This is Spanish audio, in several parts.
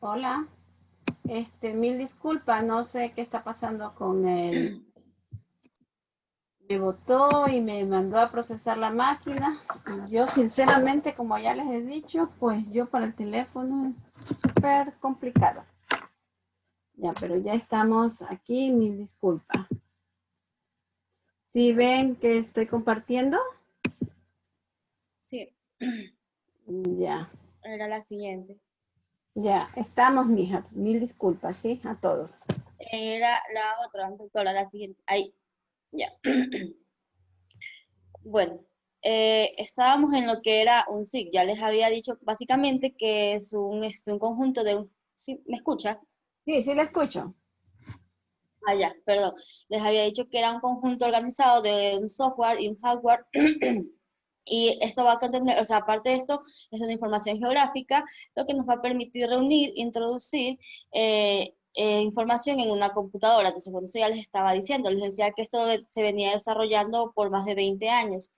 Hola, mil disculpas, no sé qué está pasando con el... Me botó y me mandó a procesar la máquina. Yo sinceramente, como ya les he dicho, pues yo para el teléfono es súper complicado. Ya, pero ya estamos aquí, mil disculpas. ¿Sí ven que estoy compartiendo? Sí, Ya, era la siguiente. ya, estamos, mija, mil disculpas, ¿sí? A todos. Era la otra, doctora, la siguiente. Ahí, ya. Bueno, estábamos en lo que era un SIG. Ya les había dicho básicamente que es un conjunto de un... ¿Sí? ¿Me escucha? Sí, sí, la escucho. Ah, ya, perdón. Les había dicho que era un conjunto organizado de un software y un hardware. Y esto va a contener, o sea, aparte de esto, es una información geográfica, lo que nos va a permitir reunir, introducir información en una computadora. Entonces, bueno, eso ya les estaba diciendo, les decía que esto se venía desarrollando por más de 20 años.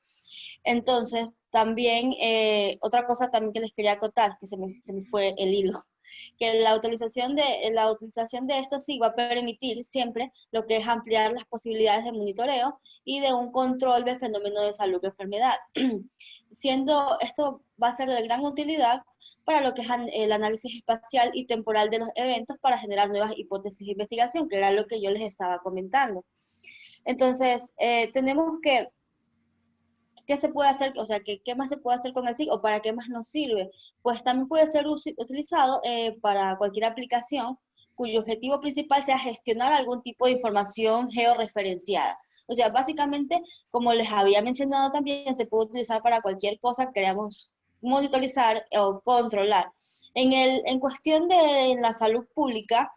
Entonces, también, otra cosa también que les quería acotar, que se me fue el hilo, que la utilización de esto sí va a permitir siempre lo que es ampliar las posibilidades de monitoreo y de un control del fenómeno de salud o enfermedad. Siendo esto va a ser de gran utilidad para lo que es el análisis espacial y temporal de los eventos para generar nuevas hipótesis de investigación, que era lo que yo les estaba comentando. Entonces, tenemos que ¿qué se puede hacer? O sea, ¿qué más se puede hacer con el SIG o para qué más nos sirve? Pues también puede ser utilizado para cualquier aplicación cuyo objetivo principal sea gestionar algún tipo de información georreferenciada. O sea, básicamente, como les había mencionado también, se puede utilizar para cualquier cosa que queramos monitorizar o controlar. En cuestión de la salud pública,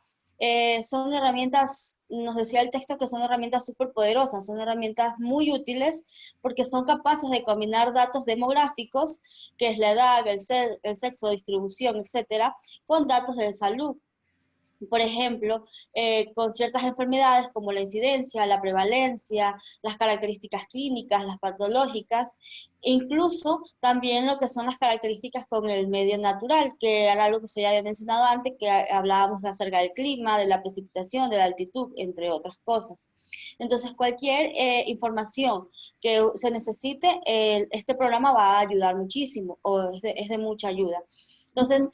son herramientas, nos decía el texto que son herramientas súper poderosas, son herramientas muy útiles porque son capaces de combinar datos demográficos, que es la edad, el sexo, distribución, etcétera, con datos de salud. Por ejemplo, con ciertas enfermedades como la incidencia, la prevalencia, las características clínicas, las patológicas, e incluso también lo que son las características con el medio natural, que era algo que se ya había mencionado antes, que hablábamos acerca del clima, de la precipitación, de la altitud, entre otras cosas. Entonces, cualquier información que se necesite, este programa va a ayudar muchísimo, o es de mucha ayuda. Entonces,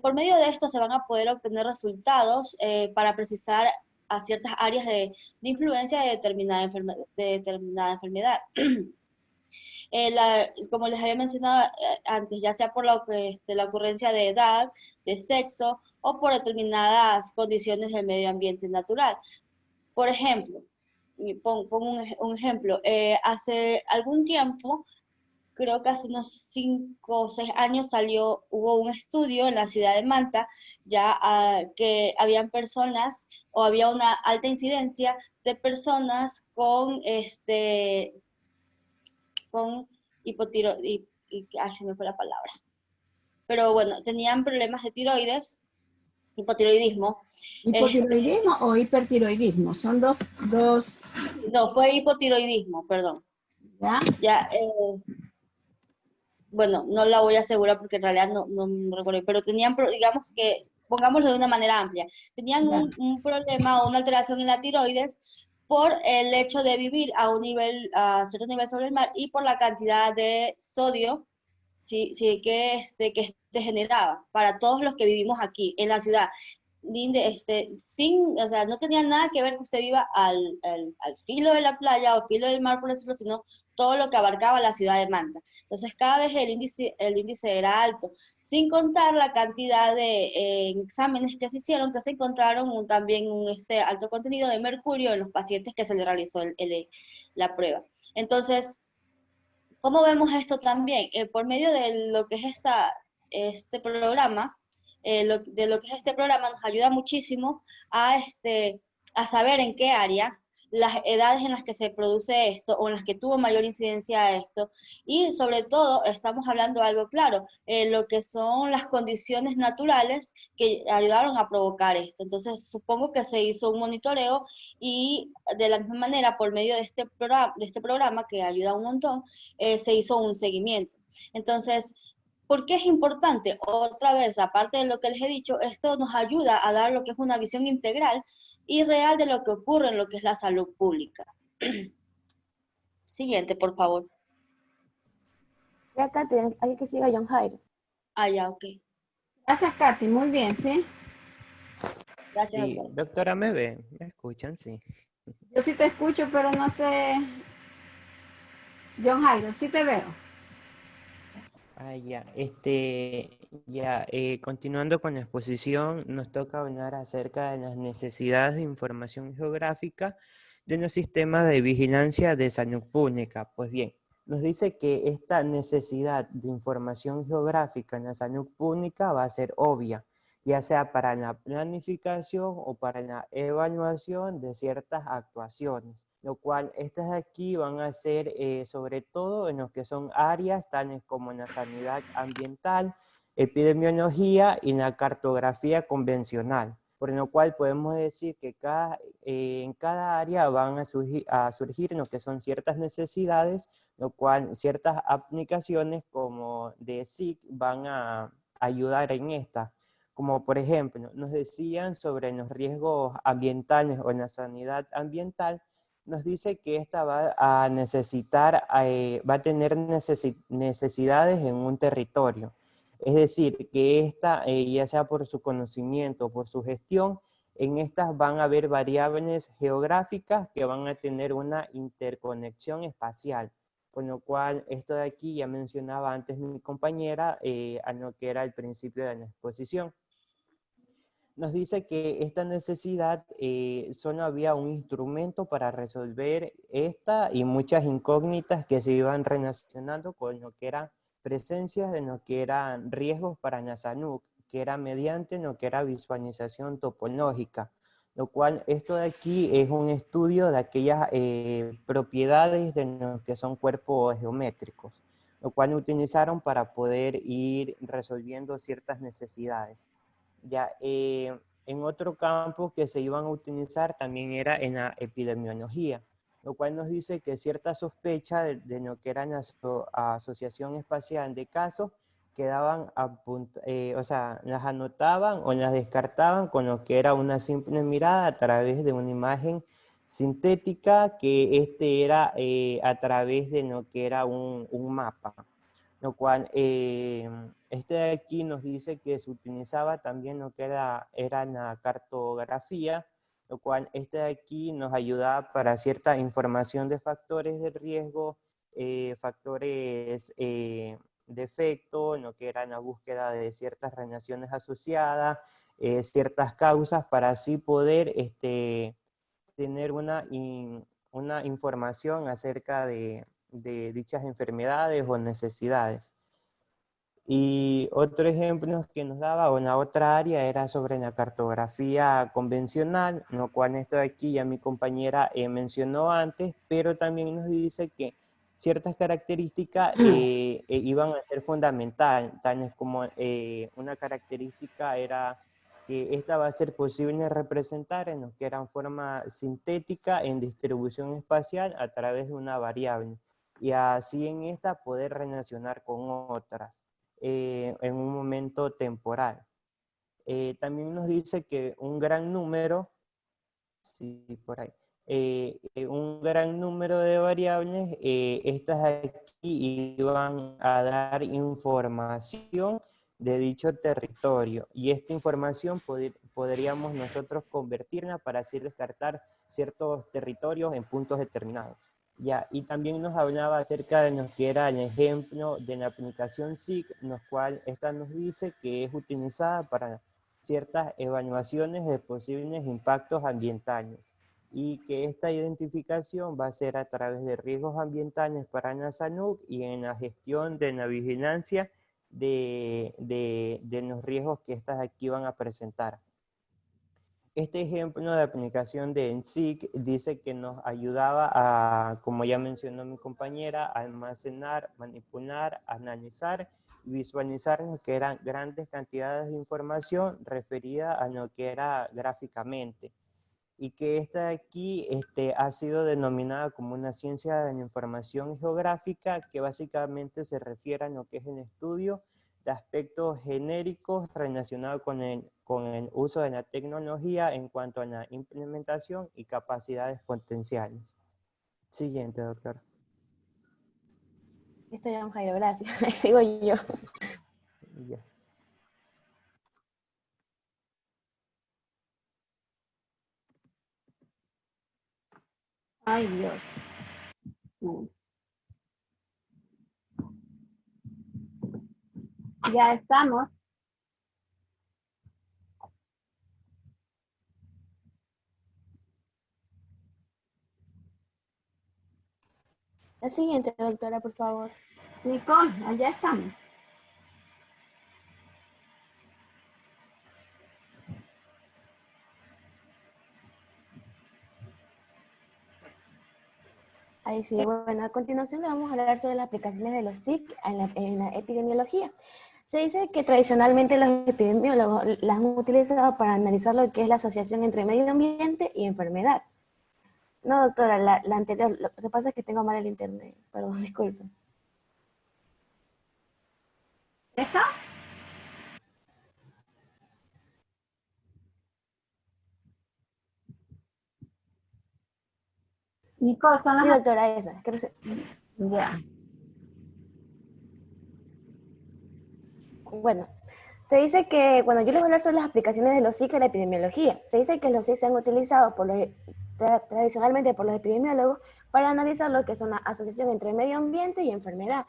por medio de esto se van a poder obtener resultados para precisar a ciertas áreas de influencia de determinada enfermedad. Como les había mencionado antes, ya sea por la ocurrencia de edad, de sexo o por determinadas condiciones del medio ambiente natural. Por ejemplo, pongo un ejemplo, hace algún tiempo creo que hace unos 5 o 6 años hubo un estudio en la ciudad de Manta, ya que habían personas o había una alta incidencia de personas con hipotiroidismo, ay, se me fue la palabra. Pero bueno, tenían problemas de tiroides, hipotiroidismo, este, ¿Hipotiroidismo o hipertiroidismo? Son dos, no, fue hipotiroidismo, perdón. ¿ya? Ya, bueno, no la voy a asegurar porque en realidad no me recuerdo, pero tenían, digamos que, pongámoslo de una manera amplia, tenían Ya. un problema o una alteración en la tiroides por el hecho de vivir a cierto nivel sobre el mar y por la cantidad de sodio que este generaba para todos los que vivimos aquí en la ciudad. O sea, no tenía nada que ver que usted viva al filo de la playa o filo del mar, por decirlo, sino todo lo que abarcaba la ciudad de Manta. Entonces, cada vez el índice era alto, sin contar la cantidad de exámenes que se hicieron, que se encontraron también alto contenido de mercurio en los pacientes que se les realizó la prueba. Entonces, ¿cómo vemos esto también? Por medio de lo que es este programa, de lo que es este programa nos ayuda muchísimo a saber en qué área, las edades en las que se produce esto o en las que tuvo mayor incidencia esto y sobre todo estamos hablando de algo claro, lo que son las condiciones naturales que ayudaron a provocar esto. Entonces supongo que se hizo un monitoreo y de la misma manera por medio de este programa que ayuda un montón, se hizo un seguimiento. Entonces, ¿Por qué es importante? Otra vez, aparte de lo que les he dicho, esto nos ayuda a dar lo que es una visión integral y real de lo que ocurre en lo que es la salud pública. Siguiente, por favor. Y acá hay que siga John Jairo. Ah, ya, ok. Gracias, Katy. Muy bien, ¿sí? Gracias, Sí, doctora. doctora, ¿me ve? ¿Me escuchan? Sí. Yo sí te escucho, pero no sé. John Jairo, sí te veo. Ah, ya. Continuando con la exposición, nos toca hablar acerca de las necesidades de información geográfica de los sistemas de vigilancia de salud pública. Pues bien, nos dice que esta necesidad de información geográfica en la salud pública va a ser obvia, ya sea para la planificación o para la evaluación de ciertas actuaciones, lo cual estas de aquí van a ser sobre todo en lo que son áreas tales como la sanidad ambiental, epidemiología y la cartografía convencional, por lo cual podemos decir que en cada área van a surgir lo que son ciertas necesidades, lo cual ciertas aplicaciones como de SIC van a ayudar en esta. Como por ejemplo, nos decían sobre los riesgos ambientales o la sanidad ambiental, nos dice que esta va a necesitar, va a tener necesidades en un territorio. Es decir, que esta, ya sea por su conocimiento o por su gestión, en estas van a haber variables geográficas que van a tener una interconexión espacial. Con lo cual, esto de aquí ya mencionaba antes mi compañera, a lo que era el principio de la exposición. Nos dice que esta necesidad solo había un instrumento para resolver esta y muchas incógnitas que se iban relacionando con lo que eran presencias de lo que eran riesgos para la salud, que era mediante lo que era visualización topológica, lo cual esto de aquí es un estudio de aquellas propiedades de lo que son cuerpos geométricos, lo cual utilizaron para poder ir resolviendo ciertas necesidades. Ya, en otro campo que se iban a utilizar también era en la epidemiología, lo cual nos dice que cierta sospecha de lo que era la asociación espacial de casos quedaban, o sea, las anotaban o las descartaban con lo que era una simple mirada a través de una imagen sintética que era a través de lo que era un mapa, lo cual este de aquí nos dice que se utilizaba también lo que era la cartografía, lo cual este de aquí nos ayudaba para cierta información de factores de riesgo, factores de efecto, lo que era la búsqueda de ciertas relaciones asociadas, ciertas causas, para así poder tener una información acerca de dichas enfermedades o necesidades. Y otro ejemplo que nos daba, o la otra área, era sobre la cartografía convencional, lo cual esto de aquí ya mi compañera mencionó antes, pero también nos dice que ciertas características iban a ser fundamentales, tales como una característica era que esta va a ser posible representar en lo que era en forma sintética en distribución espacial a través de una variable, y así en esta poder relacionar con otras en un momento temporal. También nos dice que un gran número, sí, por ahí, un gran número de variables, estas aquí iban a dar información de dicho territorio, y esta información podríamos nosotros convertirla para así descartar ciertos territorios en puntos determinados. Ya, y también nos hablaba acerca de lo que era el ejemplo de la aplicación SIG, en la cual esta nos dice que es utilizada para ciertas evaluaciones de posibles impactos ambientales, y que esta identificación va a ser a través de riesgos ambientales para la salud y en la gestión de la vigilancia de los riesgos que estas aquí van a presentar. Este ejemplo de aplicación de NSIC dice que nos ayudaba a, como ya mencionó mi compañera, a almacenar, manipular, analizar y visualizar lo que eran grandes cantidades de información referida a lo que era gráficamente. Y que esta de aquí ha sido denominada como una ciencia de la información geográfica, que básicamente se refiere a lo que es el estudio de aspectos genéricos relacionados con el uso de la tecnología en cuanto a la implementación y capacidades potenciales. Siguiente, doctor. Listo, ya, Jairo, gracias. Sigo yo. Ya. Ay, Dios. Ya estamos. La siguiente, doctora, por favor. Nicole, allá estamos. Ahí sí, bueno, a continuación le vamos a hablar sobre las aplicaciones de los SIC en la epidemiología. Se dice que tradicionalmente los epidemiólogos las han utilizado para analizar lo que es la asociación entre medio ambiente y enfermedad. No, doctora, la anterior, lo que pasa es que tengo mal el internet, perdón, disculpe. ¿Esa? Nicole, son Sí, las... doctora, esa. Que no sé. Ya. Bueno, se dice que, bueno, yo les voy a hablar sobre las aplicaciones de los SIC en la epidemiología. Se dice que los SIC se han utilizado tradicionalmente por los epidemiólogos para analizar lo que son la asociación entre medio ambiente y enfermedad.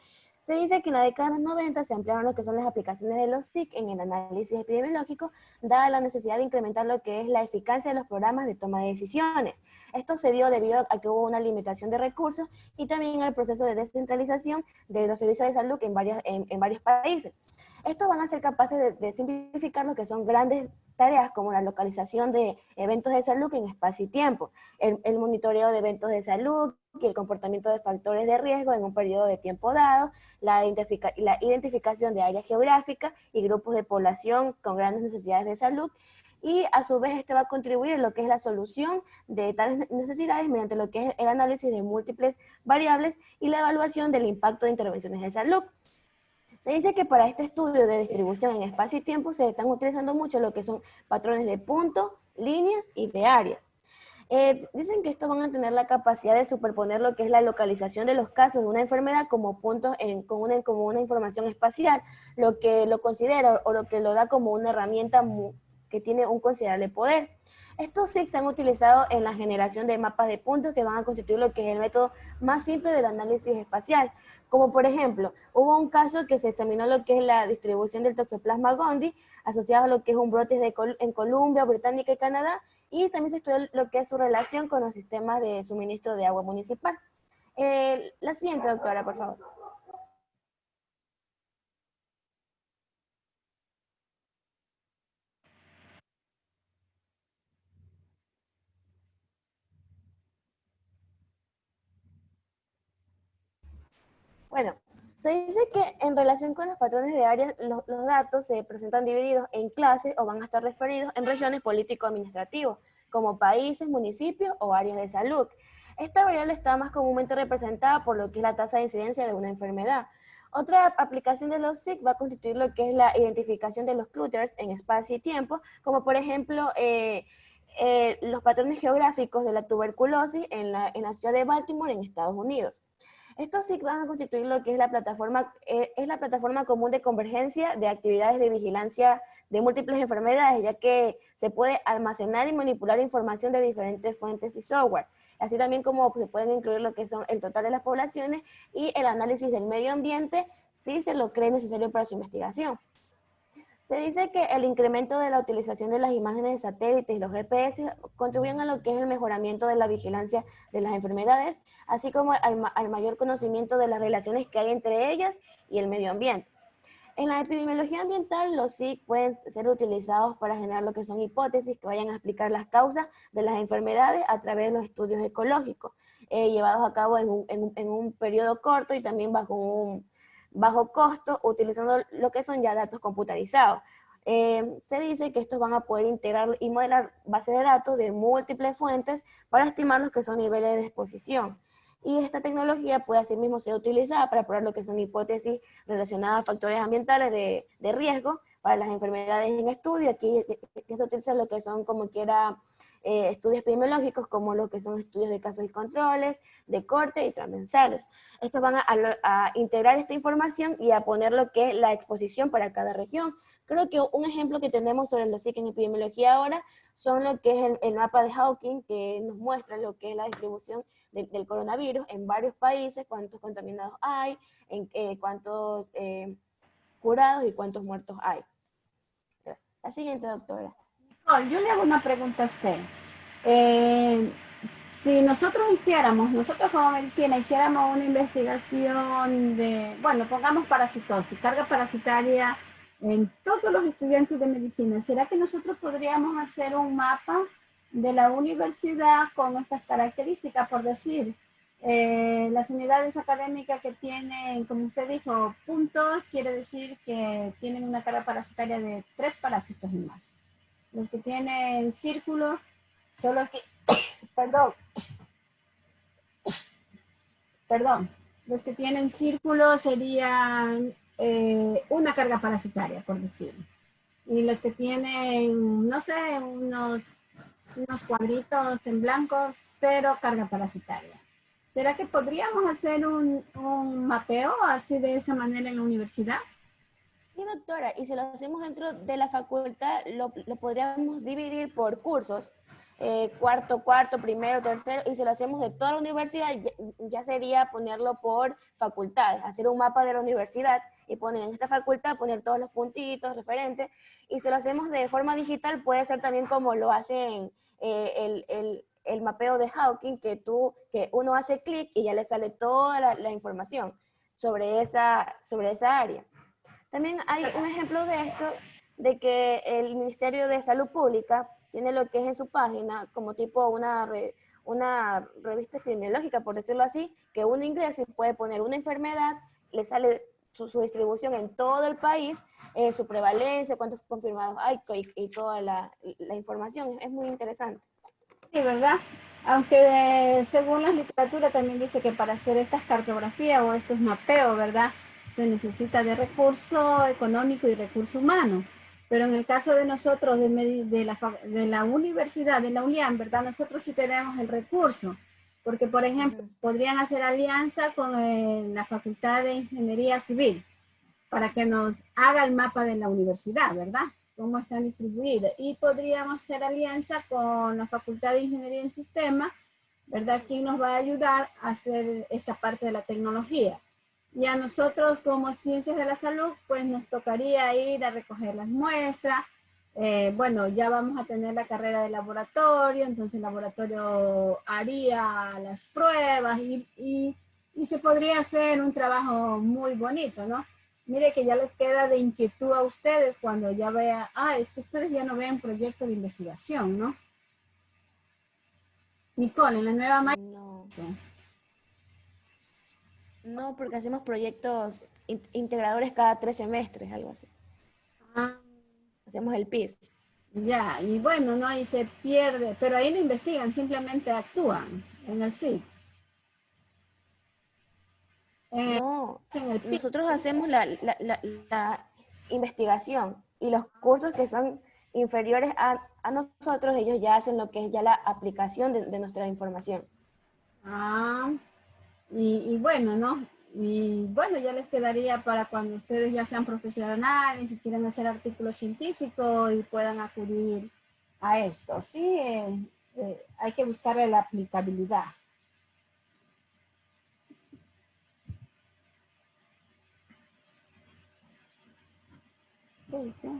Se dice que en la década de los 90 se ampliaron lo que son las aplicaciones de los SIC en el análisis epidemiológico, dada la necesidad de incrementar lo que es la eficacia de los programas de toma de decisiones. Esto se dio debido a que hubo una limitación de recursos y también al proceso de descentralización de los servicios de salud en varios países. Estos van a ser capaces de simplificar lo que son grandes tareas como la localización de eventos de salud en espacio y tiempo, el monitoreo de eventos de salud y el comportamiento de factores de riesgo en un periodo de tiempo dado, la identificación de áreas geográficas y grupos de población con grandes necesidades de salud, y a su vez este va a contribuir en lo que es la solución de tales necesidades mediante lo que es el análisis de múltiples variables y la evaluación del impacto de intervenciones de salud. Se dice que para este estudio de distribución en espacio y tiempo se están utilizando mucho lo que son patrones de puntos, líneas y de áreas. Dicen que estos van a tener la capacidad de superponer lo que es la localización de los casos de una enfermedad como puntos como una información espacial, lo que lo considera o lo que lo da como una herramienta que tiene un considerable poder. Estos SIG se han utilizado en la generación de mapas de puntos que van a constituir lo que es el método más simple del análisis espacial. Como por ejemplo, hubo un caso que se examinó lo que es la distribución del Toxoplasma gondii asociado a lo que es un brote en Colombia, Británica y Canadá, y también se estudió lo que es su relación con los sistemas de suministro de agua municipal. La siguiente, doctora, por favor. Bueno, se dice que en relación con los patrones de áreas, los datos se presentan divididos en clases o van a estar referidos en regiones político-administrativos, como países, municipios o áreas de salud. Esta variable está más comúnmente representada por lo que es la tasa de incidencia de una enfermedad. Otra aplicación de los SIC va a constituir lo que es la identificación de los clústeres en espacio y tiempo, como por ejemplo los patrones geográficos de la tuberculosis en la ciudad de Baltimore, en Estados Unidos. Estos SIC van a constituir lo que es la plataforma común de convergencia de actividades de vigilancia de múltiples enfermedades, ya que se puede almacenar y manipular información de diferentes fuentes y software, así también como se pueden incluir lo que son el total de las poblaciones y el análisis del medio ambiente si se lo cree necesario para su investigación. Se dice que el incremento de la utilización de las imágenes de satélites y los GPS contribuyen a lo que es el mejoramiento de la vigilancia de las enfermedades, así como al mayor conocimiento de las relaciones que hay entre ellas y el medio ambiente. En la epidemiología ambiental, los SIC pueden ser utilizados para generar lo que son hipótesis que vayan a explicar las causas de las enfermedades a través de los estudios ecológicos, llevados a cabo en un periodo corto y también bajo un bajo costo, utilizando lo que son ya datos computarizados. Se dice que estos van a poder integrar y modelar bases de datos de múltiples fuentes para estimar los que son niveles de exposición. y esta tecnología puede asimismo ser utilizada para probar lo que son hipótesis relacionadas a factores ambientales de riesgo para las enfermedades en estudio. Aquí se utiliza lo que son como quiera estudios epidemiológicos, como lo que son estudios de casos y controles, de corte y transversales. Estos van a integrar esta información y a poner lo que es la exposición para cada región. Creo que un ejemplo que tenemos sobre los SIC en epidemiología ahora son lo que es el mapa de Hawking, que nos muestra lo que es la distribución del coronavirus en varios países, cuántos contaminados hay, cuántos curados y cuántos muertos hay. La siguiente, doctora. Yo le hago una pregunta a usted. Si nosotros como medicina, hiciéramos una investigación de, bueno, pongamos parasitosis, carga parasitaria en todos los estudiantes de medicina, ¿será que nosotros podríamos hacer un mapa de la universidad con estas características? Por decir, las unidades académicas que tienen, como usted dijo, puntos, quiere decir que tienen una carga parasitaria de 3 parásitos y más. Los que tienen círculos, solo que, los que tienen círculos serían una carga parasitaria, por decir. Y los que tienen, no sé, unos cuadritos en blanco, 0 carga parasitaria. ¿Será que podríamos hacer un mapeo así de esa manera en la universidad? Sí, doctora, y si lo hacemos dentro de la facultad, lo podríamos dividir por cursos, cuarto, primero, tercero, y si lo hacemos de toda la universidad, ya sería ponerlo por facultades, hacer un mapa de la universidad y poner en esta facultad, poner todos los puntitos referentes, y si lo hacemos de forma digital, puede ser también como lo hacen el mapeo de Hawking, que uno hace clic y ya le sale toda la información sobre esa área. También hay un ejemplo de esto, de que el Ministerio de Salud Pública tiene lo que es en su página como tipo una revista epidemiológica, por decirlo así, que uno ingresa y puede poner una enfermedad, le sale su distribución en todo el país, su prevalencia, cuántos confirmados hay y toda la información. Es muy interesante. Sí, ¿verdad? Aunque según la literatura también dice que para hacer estas cartografías o estos mapeos, ¿verdad? Se necesita de recurso económico y recurso humano. Pero en el caso de nosotros, de la universidad, de la UNIAM, ¿verdad? Nosotros sí tenemos el recurso. Porque, por ejemplo, podrían hacer alianza con la Facultad de Ingeniería Civil para que nos haga el mapa de la universidad, ¿verdad? Cómo están distribuidas. Y podríamos hacer alianza con la Facultad de Ingeniería en Sistemas, ¿verdad? Quien nos va a ayudar a hacer esta parte de la tecnología. Y a nosotros como Ciencias de la Salud, pues nos tocaría ir a recoger las muestras. Bueno, ya vamos a tener la carrera de laboratorio, entonces el laboratorio haría las pruebas y se podría hacer un trabajo muy bonito, ¿no? Mire que ya les queda de inquietud a ustedes cuando ya vean, es que ustedes ya no ven proyectos de investigación, ¿no? Nicole, en la nueva No. No, porque hacemos proyectos integradores cada 3 semestres, algo así. Hacemos el PIS. Ya, y bueno, ¿no? Ahí se pierde, pero ahí no investigan, simplemente actúan en el SIC. No, nosotros hacemos la investigación y los cursos que son inferiores a nosotros, ellos ya hacen lo que es ya la aplicación de nuestra información. Y bueno, ¿no? Y bueno, ya les quedaría para cuando ustedes ya sean profesionales y quieran hacer artículos científicos y puedan acudir a esto. Sí, hay que buscarle la aplicabilidad. ¿Qué dice?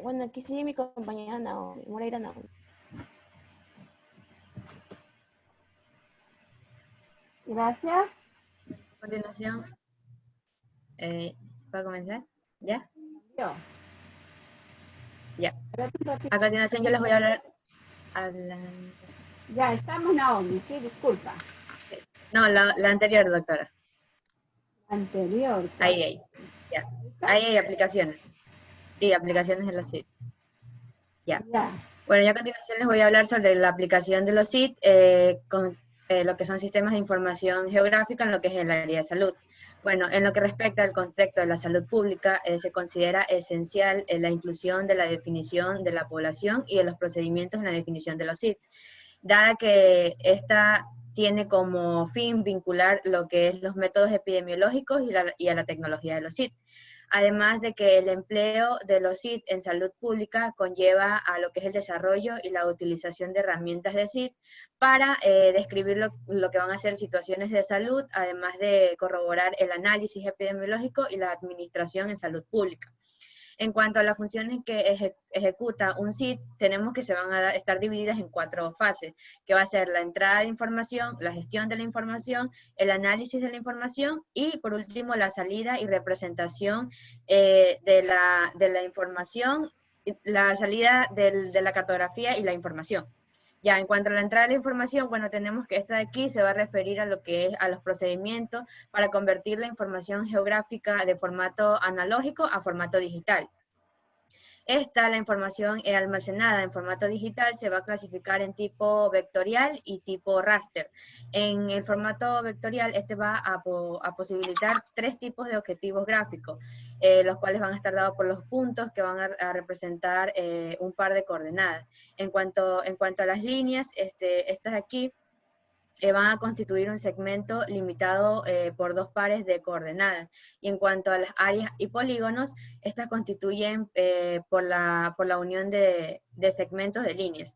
Bueno, aquí sigue mi compañera Naomi, Moreira Naomi. Gracias. A continuación, ¿para comenzar? ¿Ya? Yo. Ya. A continuación yo les voy a hablar... Ya, estamos Naomi, sí, disculpa. No, la anterior, doctora. Anterior. Ahí, ya. Ahí hay aplicaciones. Sí, aplicaciones de los SIT. Ya. Ya. Bueno, ya a continuación les voy a hablar sobre la aplicación de los SIT con lo que son sistemas de información geográfica en lo que es el área de salud. Bueno, en lo que respecta al concepto de la salud pública, se considera esencial la inclusión de la definición de la población y de los procedimientos en la definición de los SIT, dada que esta tiene como fin vincular lo que es los métodos epidemiológicos y a la tecnología de los SIT. Además de que el empleo de los SIT en salud pública conlleva a lo que es el desarrollo y la utilización de herramientas de SIT para describir lo que van a ser situaciones de salud, además de corroborar el análisis epidemiológico y la administración en salud pública. En cuanto a las funciones que ejecuta un SIT, tenemos que se van a estar divididas en 4 fases, que va a ser la entrada de información, la gestión de la información, el análisis de la información y, por último, la salida y representación de la información, la salida de la cartografía y la información. Ya, en cuanto a la entrada de la información, bueno, tenemos que esta de aquí se va a referir a lo que es a los procedimientos para convertir la información geográfica de formato analógico a formato digital. La información almacenada en formato digital se va a clasificar en tipo vectorial y tipo raster. En el formato vectorial, va a posibilitar 3 tipos de objetivos gráficos, los cuales van a estar dados por los puntos que van a representar un par de coordenadas. En cuanto a las líneas, estas aquí, van a constituir un segmento limitado por 2 pares de coordenadas. Y en cuanto a las áreas y polígonos, estas constituyen por la unión de segmentos de líneas.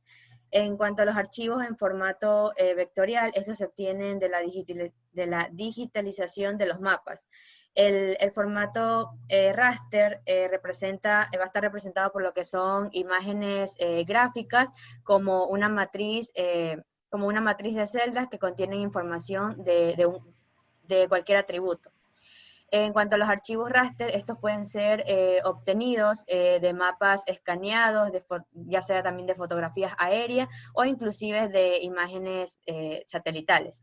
En cuanto a los archivos en formato vectorial, estos se obtienen de la digitalización de los mapas. El formato raster va a estar representado por lo que son imágenes gráficas como una matriz de celdas que contienen información de cualquier atributo. En cuanto a los archivos raster, estos pueden ser obtenidos de mapas escaneados, ya sea también de fotografías aéreas o inclusive de imágenes satelitales.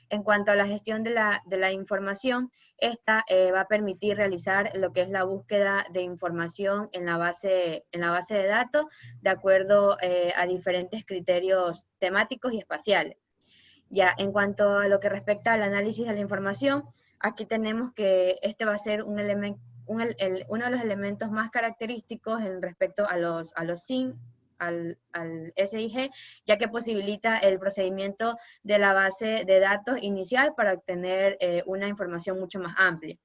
En cuanto a la gestión de la información, esta va a permitir realizar lo que es la búsqueda de información en la base de datos de acuerdo a diferentes criterios temáticos y espaciales. Ya, en cuanto a lo que respecta al análisis de la información, aquí tenemos que va a ser uno de los elementos más característicos en respecto a los SIG, al SIG, ya que posibilita el procedimiento de la base de datos inicial para obtener una información mucho más amplia.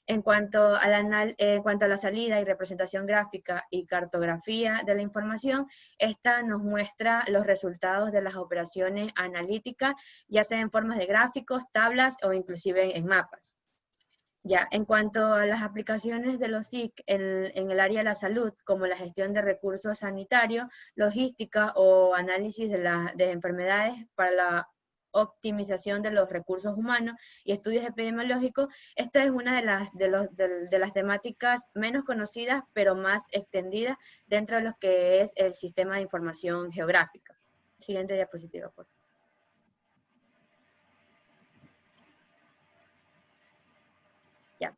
En cuanto a la salida y representación gráfica y cartografía de la información, esta nos muestra los resultados de las operaciones analíticas, ya sea en formas de gráficos, tablas o inclusive en mapas. Ya, en cuanto a las aplicaciones de los SIC en el área de la salud, como la gestión de recursos sanitarios, logística o análisis de enfermedades para la optimización de los recursos humanos y estudios epidemiológicos, esta es una de las temáticas menos conocidas, pero más extendidas dentro de lo que es el sistema de información geográfica. Siguiente diapositiva, por favor. Ya.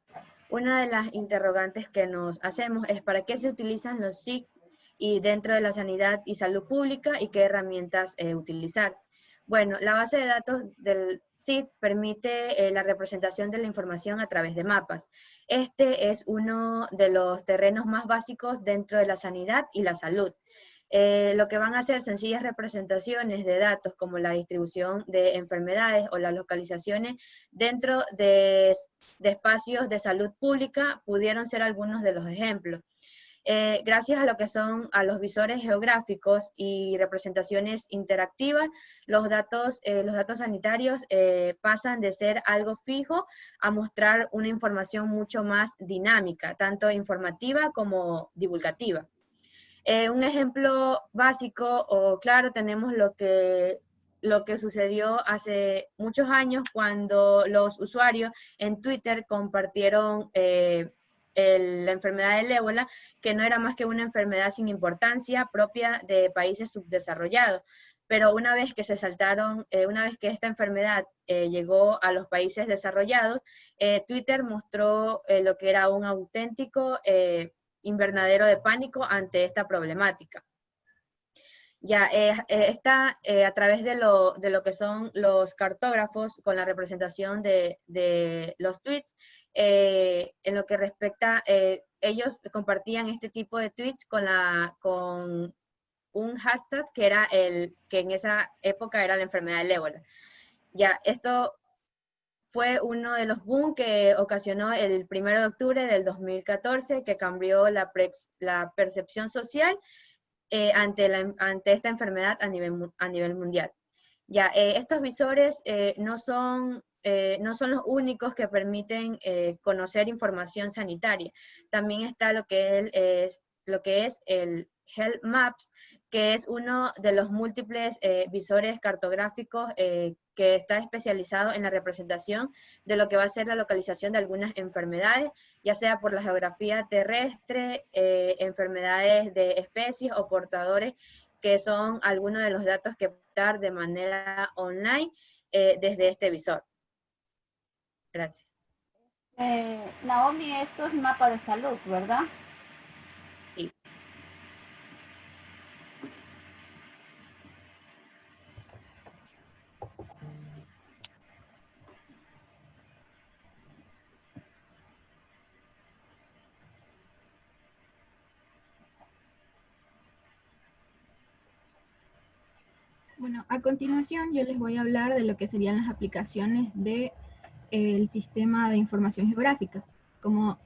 Una de las interrogantes que nos hacemos es ¿para qué se utilizan los SIC y dentro de la sanidad y salud pública y qué herramientas utilizar? Bueno, la base de datos del SIT permite la representación de la información a través de mapas. Este es uno de los terrenos más básicos dentro de la sanidad y la salud. Lo que van a ser sencillas representaciones de datos como la distribución de enfermedades o las localizaciones dentro de espacios de salud pública pudieron ser algunos de los ejemplos. Gracias a lo que son a los visores geográficos y representaciones interactivas, los datos sanitarios pasan de ser algo fijo a mostrar una información mucho más dinámica, tanto informativa como divulgativa. Un ejemplo básico o claro tenemos lo que sucedió hace muchos años cuando los usuarios en Twitter compartieron la enfermedad del ébola, que no era más que una enfermedad sin importancia propia de países subdesarrollados, pero una vez que se saltaron, una vez que esta enfermedad llegó a los países desarrollados, Twitter mostró lo que era un auténtico invernadero de pánico ante esta problemática. Ya está a través de lo que son los cartógrafos con la representación de los tweets, en lo que respecta, ellos compartían este tipo de tweets con un hashtag que era que en esa época era la enfermedad del ébola. Ya, esto fue uno de los boom que ocasionó el 1 de octubre del 2014, que cambió la percepción social ante esta enfermedad a nivel mundial. Ya, estos visores no son los únicos que permiten conocer información sanitaria. También está lo que es el Health Maps, que es uno de los múltiples visores cartográficos que está especializado en la representación de lo que va a ser la localización de algunas enfermedades, ya sea por la geografía terrestre, enfermedades de especies o portadores, que son algunos de los datos que dar de manera online desde este visor. Gracias. Naomi, esto es mapa de salud, ¿verdad? Sí. Bueno, a continuación yo les voy a hablar de lo que serían las aplicaciones del sistema de información geográfica,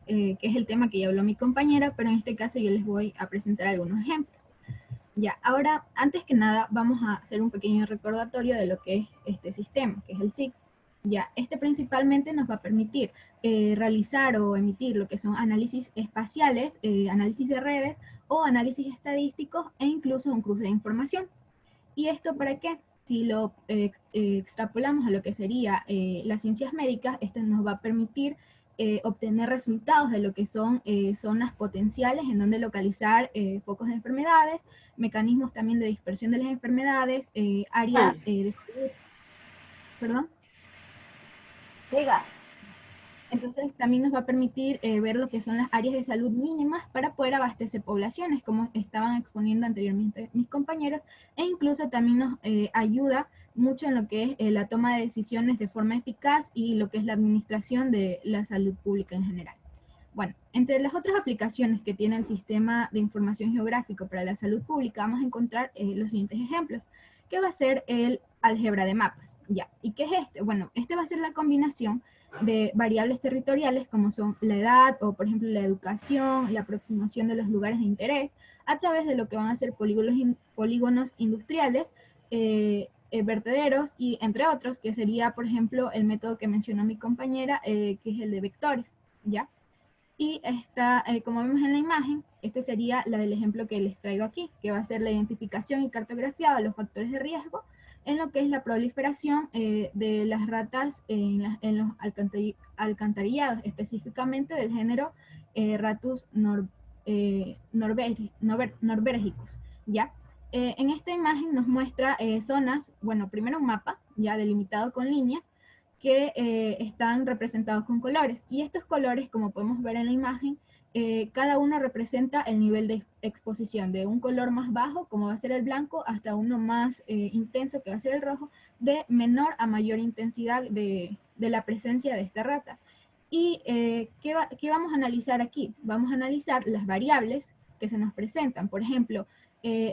que es el tema que ya habló mi compañera, pero en este caso yo les voy a presentar algunos ejemplos. Ya, ahora, antes que nada, vamos a hacer un pequeño recordatorio de lo que es este sistema, que es el SIG. Ya, este principalmente nos va a permitir realizar o emitir lo que son análisis espaciales, análisis de redes o análisis estadísticos e incluso un cruce de información. ¿Y esto para qué? Si lo extrapolamos a lo que sería las ciencias médicas, esto nos va a permitir obtener resultados de lo que son zonas potenciales en donde localizar focos de enfermedades, mecanismos también de dispersión de las enfermedades, áreas de salud. ¿Perdón? Siga. Entonces también nos va a permitir ver lo que son las áreas de salud mínimas para poder abastecer poblaciones, como estaban exponiendo anteriormente mis compañeros, e incluso también nos ayuda mucho en lo que es la toma de decisiones de forma eficaz y lo que es la administración de la salud pública en general. Bueno, entre las otras aplicaciones que tiene el sistema de información geográfico para la salud pública, vamos a encontrar los siguientes ejemplos, que va a ser el álgebra de mapas. Ya, ¿y qué es este? Bueno, este va a ser la combinación de variables territoriales como son la edad o por ejemplo la educación, la aproximación de los lugares de interés, a través de lo que van a ser polígonos industriales, vertederos y entre otros, que sería por ejemplo el método que mencionó mi compañera, que es el de vectores, ¿ya? Y esta, como vemos en la imagen, este sería la del ejemplo que les traigo aquí, que va a ser la identificación y cartografía de los factores de riesgo en lo que es la proliferación de las ratas en los alcantarillados, específicamente del género Ratus norbergicus, ¿ya? En esta imagen nos muestra zonas, bueno, primero un mapa, ya delimitado con líneas, que están representados con colores. Y estos colores, como podemos ver en la imagen, cada uno representa el nivel de exposición, de un color más bajo, como va a ser el blanco, hasta uno más intenso, que va a ser el rojo, de menor a mayor intensidad de la presencia de esta rata. ¿Y qué vamos a analizar aquí? Vamos a analizar las variables que se nos presentan. Por ejemplo,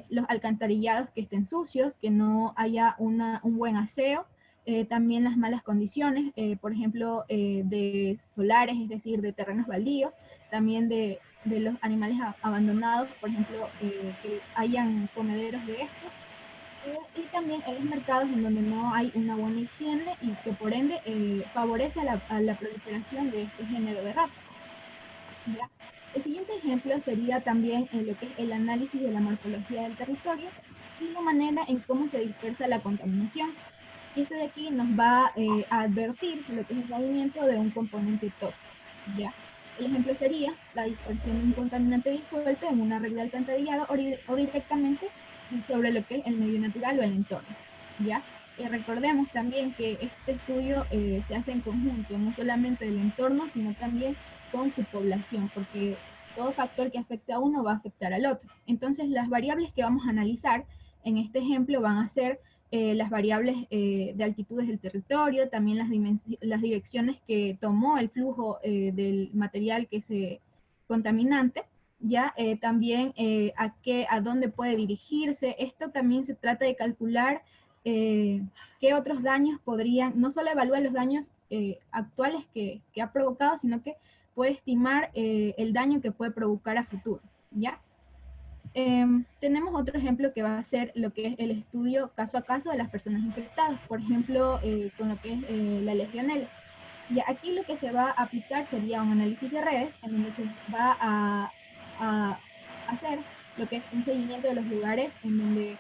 los alcantarillados que estén sucios, que no haya un buen aseo, también las malas condiciones, por ejemplo, de solares, es decir, de terrenos baldíos, también de los animales abandonados, por ejemplo, que hayan comederos de estos, y también en los mercados en donde no hay una buena higiene y que por ende favorece a la proliferación de este género de ratas. ¿Ya? El siguiente ejemplo sería también lo que es el análisis de la morfología del territorio y la manera en cómo se dispersa la contaminación. Y esto de aquí nos va a advertir lo que es el movimiento de un componente tóxico, ¿ya? El ejemplo sería la dispersión de un contaminante disuelto en una red de alcantarillado o directamente sobre lo que es el medio natural o el entorno, ¿ya? Recordemos también que este estudio se hace en conjunto, no solamente del entorno, sino también con su población, porque todo factor que afecte a uno va a afectar al otro. Entonces, las variables que vamos a analizar en este ejemplo van a ser las variables de altitudes del territorio, también las direcciones que tomó el flujo del material que se contaminante, ya también a dónde puede dirigirse. Esto también se trata de calcular qué otros daños podrían, no solo evaluar los daños actuales que ha provocado, sino que puede estimar el daño que puede provocar a futuro, ¿ya? Tenemos otro ejemplo que va a ser lo que es el estudio caso a caso de las personas infectadas, por ejemplo, con lo que es la legionela. Y aquí lo que se va a aplicar sería un análisis de redes, en donde se va a hacer lo que es un seguimiento de los lugares en donde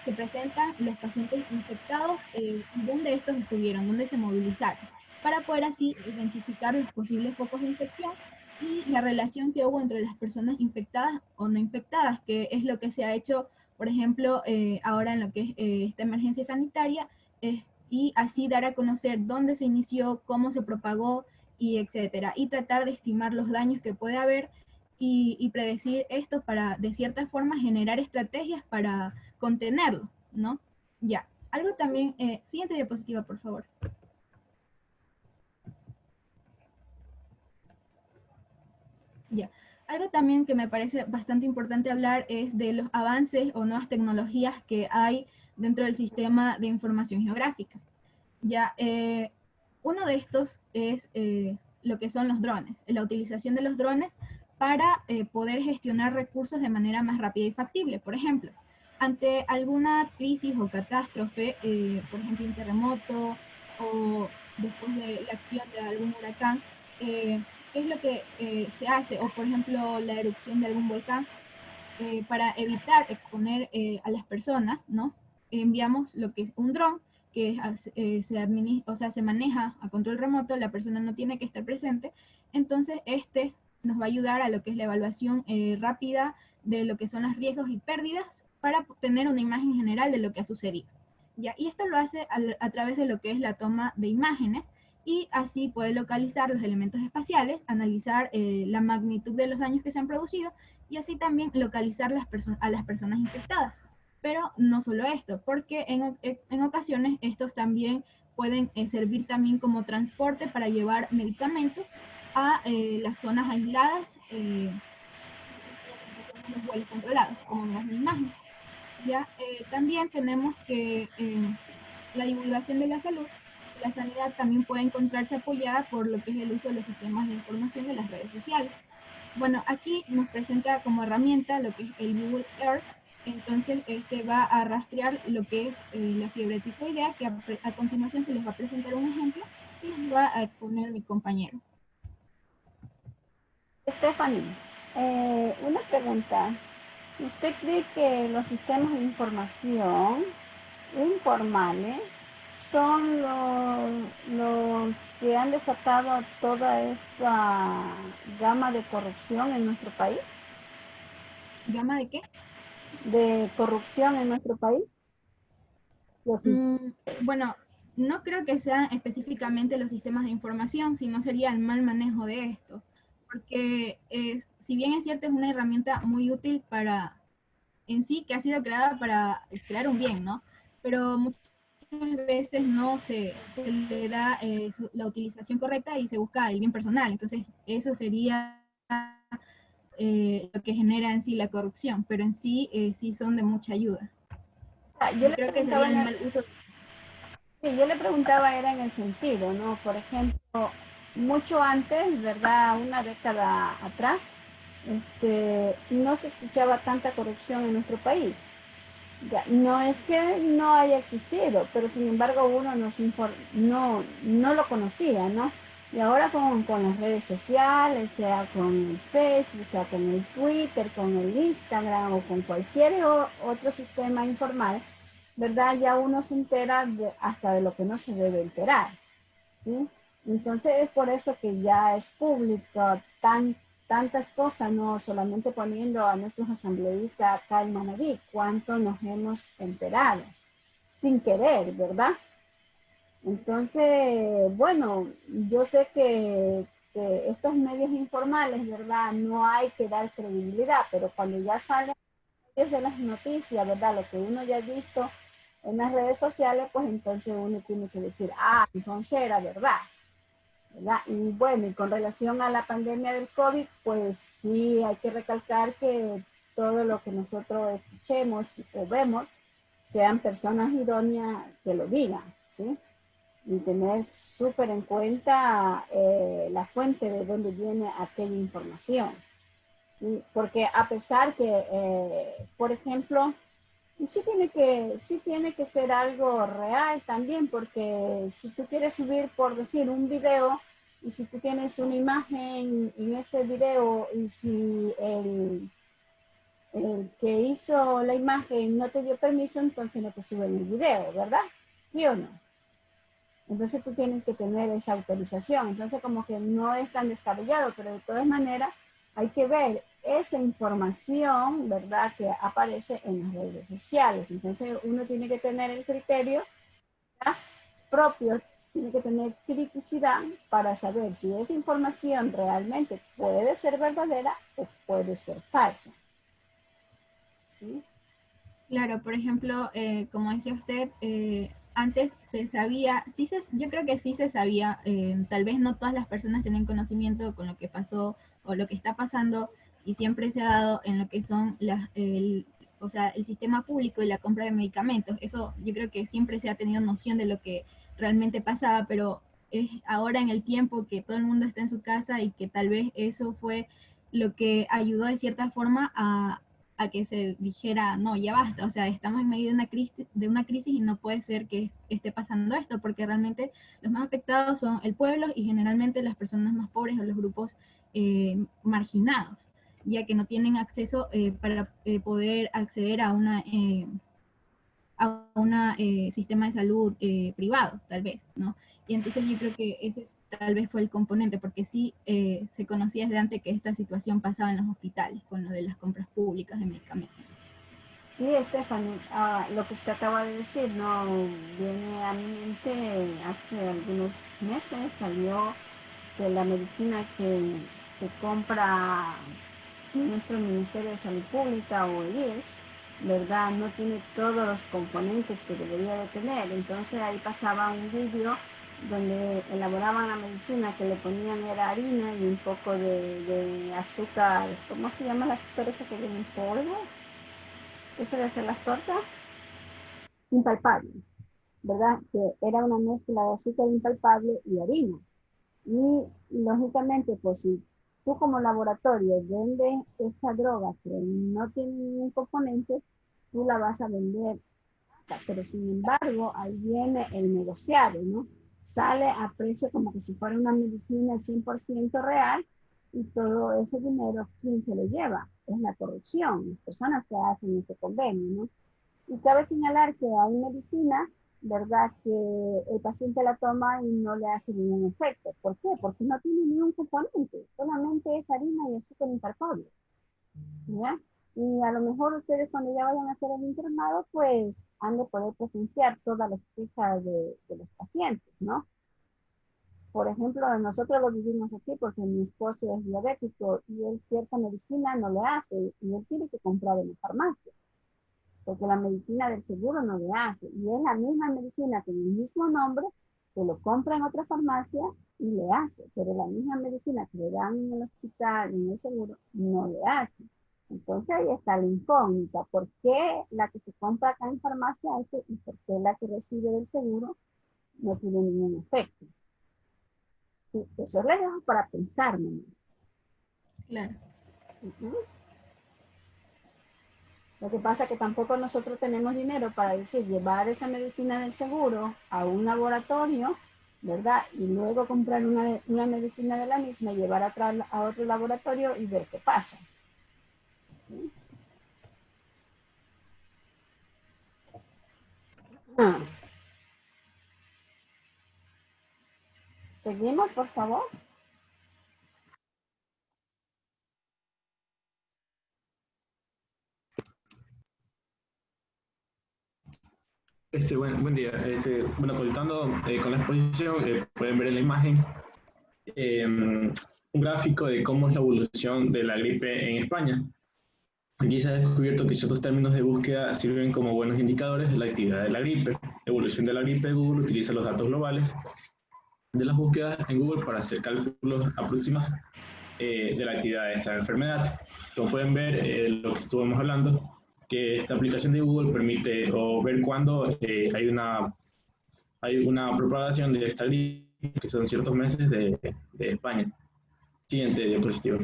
se presentan los pacientes infectados, dónde estos estuvieron, dónde se movilizaron, para poder así identificar los posibles focos de infección y la relación que hubo entre las personas infectadas o no infectadas, que es lo que se ha hecho, por ejemplo, ahora en lo que es esta emergencia sanitaria, y así dar a conocer dónde se inició, cómo se propagó, y etcétera, y tratar de estimar los daños que puede haber y predecir esto para, de cierta forma, generar estrategias para contenerlo, ¿no? Ya. Algo también, siguiente diapositiva, por favor. Ya. Algo también que me parece bastante importante hablar es de los avances o nuevas tecnologías que hay dentro del sistema de información geográfica. Ya, uno de estos es lo que son los drones, la utilización de los drones para poder gestionar recursos de manera más rápida y factible. Por ejemplo, ante alguna crisis o catástrofe, por ejemplo, un terremoto o después de la acción de algún huracán, ¿qué es lo que se hace? O, por ejemplo, la erupción de algún volcán, para evitar exponer a las personas, ¿no? Enviamos lo que es un dron que se maneja a control remoto, la persona no tiene que estar presente, entonces este nos va a ayudar a lo que es la evaluación rápida de lo que son los riesgos y pérdidas para tener una imagen general de lo que ha sucedido. ¿Ya? Y esto lo hace a través de lo que es la toma de imágenes, y así puede localizar los elementos espaciales, analizar la magnitud de los daños que se han producido, y así también localizar a las personas infectadas. Pero no solo esto, porque en ocasiones estos también pueden servir también como transporte para llevar medicamentos a las zonas aisladas, los vuelos controlados, como vemos en la imagen. ¿Ya? También tenemos que la divulgación de la salud, la sanidad también puede encontrarse apoyada por lo que es el uso de los sistemas de información de las redes sociales. Bueno, aquí nos presenta como herramienta lo que es el Google Earth. Entonces, este va a rastrear lo que es la fiebre tifoidea, que a continuación se les va a presentar un ejemplo y les va a exponer mi compañero. Stephanie, una pregunta. ¿Usted cree que los sistemas de información informales son los que han desatado toda esta gama de corrupción en nuestro país? ¿Gama de qué? De corrupción en nuestro país. Bueno, no creo que sean específicamente los sistemas de información, sino sería el mal manejo de esto. Porque si bien es cierto, es una herramienta muy útil para, en sí, que ha sido creada para crear un bien, ¿no? Pero muchas veces no se le da la utilización correcta y se busca el bien personal. Entonces, eso sería lo que genera en sí la corrupción, pero en sí, sí son de mucha ayuda. Yo creo que sería el mal uso. Sí, yo le preguntaba era en el sentido, ¿no? Por ejemplo, mucho antes, ¿verdad? Una década atrás, no se escuchaba tanta corrupción en nuestro país. Ya, no es que no haya existido, pero sin embargo uno no lo conocía, ¿no? Y ahora con las redes sociales, sea con el Facebook, sea con el Twitter, con el Instagram o con cualquier otro sistema informal, ¿verdad? Ya uno se entera hasta de lo que no se debe enterar, ¿sí? Entonces es por eso que ya es público tantas cosas, no solamente poniendo a nuestros asambleístas acá en Manaví, cuánto nos hemos enterado, sin querer, ¿verdad? Entonces, bueno, yo sé que estos medios informales, ¿verdad? No hay que dar credibilidad, pero cuando ya salen medios de las noticias, ¿verdad? Lo que uno ya ha visto en las redes sociales, pues entonces uno tiene que decir, ah, entonces era verdad, ¿verdad? Y bueno, y con relación a la pandemia del COVID, pues sí hay que recalcar que todo lo que nosotros escuchemos o vemos sean personas idóneas que lo digan, ¿sí? Y tener súper en cuenta la fuente de donde viene aquella información, ¿sí? Porque a pesar que, por ejemplo, y sí tiene que ser algo real también, porque si tú quieres subir, por decir, un video, y si tú tienes una imagen en ese video, y si el que hizo la imagen no te dio permiso, entonces no te suben el video, ¿verdad? ¿Sí o no? Entonces tú tienes que tener esa autorización. Entonces como que no es tan descabellado, pero de todas maneras hay que ver esa información, ¿verdad? Que aparece en las redes sociales. Entonces uno tiene que tener el criterio, ¿verdad?, propio, tiene que tener criticidad para saber si esa información realmente puede ser verdadera o puede ser falsa. ¿Sí? Claro, por ejemplo, como decía usted, antes se sabía, yo creo que sí se sabía, tal vez no todas las personas tienen conocimiento con lo que pasó o lo que está pasando, y siempre se ha dado en lo que son o sea, el sistema público y la compra de medicamentos. Eso yo creo que siempre se ha tenido noción de lo que realmente pasaba, pero es ahora en el tiempo que todo el mundo está en su casa y que tal vez eso fue lo que ayudó de cierta forma a que se dijera, no, ya basta, o sea, estamos en medio de una crisis y no puede ser que esté pasando esto, porque realmente los más afectados son el pueblo y generalmente las personas más pobres o los grupos marginados, ya que no tienen acceso para poder acceder a un sistema de salud privado, tal vez, ¿no? Y entonces yo creo que ese tal vez fue el componente, porque sí se conocía desde antes que esta situación pasaba en los hospitales, con lo de las compras públicas de medicamentos. Sí, Stephanie, lo que usted acaba de decir, no viene a mi mente. Hace algunos meses salió que la medicina que compra nuestro Ministerio de Salud Pública o el IES, ¿verdad? No tiene todos los componentes que debería de tener. Entonces ahí pasaba un vídeo donde elaboraban la medicina, que le ponían era harina y un poco de azúcar. ¿Cómo se llama la azúcar esa que viene en polvo? ¿Esa de hacer las tortas? Impalpable, ¿verdad? Que era una mezcla de azúcar impalpable y harina. Y lógicamente, pues si tú como laboratorio vendes esa droga que no tiene ningún componente, tú la vas a vender. Pero sin embargo, ahí viene el negociado, ¿no? Sale a precio como que si fuera una medicina al 100% real, y todo ese dinero, ¿quién se lo lleva? Es la corrupción, las personas que hacen este convenio, ¿no? Y cabe señalar que hay medicina, ¿verdad?, que el paciente la toma y no le hace ningún efecto. ¿Por qué? Porque no tiene ningún componente, solamente es harina y azúcar impalpable, ¿ya? Y a lo mejor ustedes cuando ya vayan a hacer el internado, pues han de poder presenciar todas las quejas de los pacientes, ¿no? Por ejemplo, nosotros lo vivimos aquí porque mi esposo es diabético y él cierta medicina no le hace y él tiene que comprar en la farmacia, porque la medicina del seguro no le hace. Y es la misma medicina con el mismo nombre que lo compra en otra farmacia y le hace, pero la misma medicina que le dan en el hospital, en el seguro, no le hace. Entonces ahí está la incógnita. ¿Por qué la que se compra acá en farmacia hace y por qué la que recibe del seguro no tiene ningún efecto? Sí, eso le dejo para pensar, ¿no? Claro. Lo que pasa es que tampoco nosotros tenemos dinero para decir, llevar esa medicina del seguro a un laboratorio, ¿verdad? Y luego comprar una medicina de la misma y llevar a otro laboratorio y ver qué pasa. ¿Sí? Seguimos, por favor. Buen día. Bueno, contando con la exposición, pueden ver en la imagen un gráfico de cómo es la evolución de la gripe en España. Aquí se ha descubierto que ciertos términos de búsqueda sirven como buenos indicadores de la actividad de la gripe. Evolución de la gripe de Google utiliza los datos globales de las búsquedas en Google para hacer cálculos aproximados de la actividad de esta enfermedad. Como pueden ver, lo que estuvimos hablando, que esta aplicación de Google permite ver cuándo hay una propagación de esta gripe, que son ciertos meses de España. Siguiente diapositiva.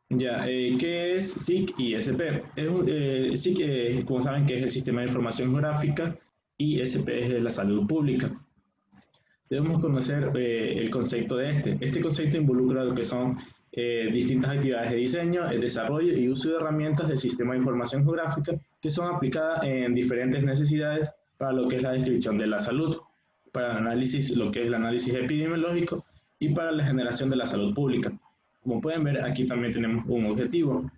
Ya, ¿qué es SIC y SP? SIC, como saben, que es el Sistema de Información Geográfica y SP es de la salud pública. Debemos conocer el concepto de este. Este concepto involucra lo que son distintas actividades de diseño, el desarrollo y uso de herramientas del sistema de información geográfica que son aplicadas en diferentes necesidades para lo que es la descripción de la salud, para el análisis, lo que es el análisis epidemiológico y para la generación de la salud pública. Como pueden ver, aquí también tenemos un objetivo.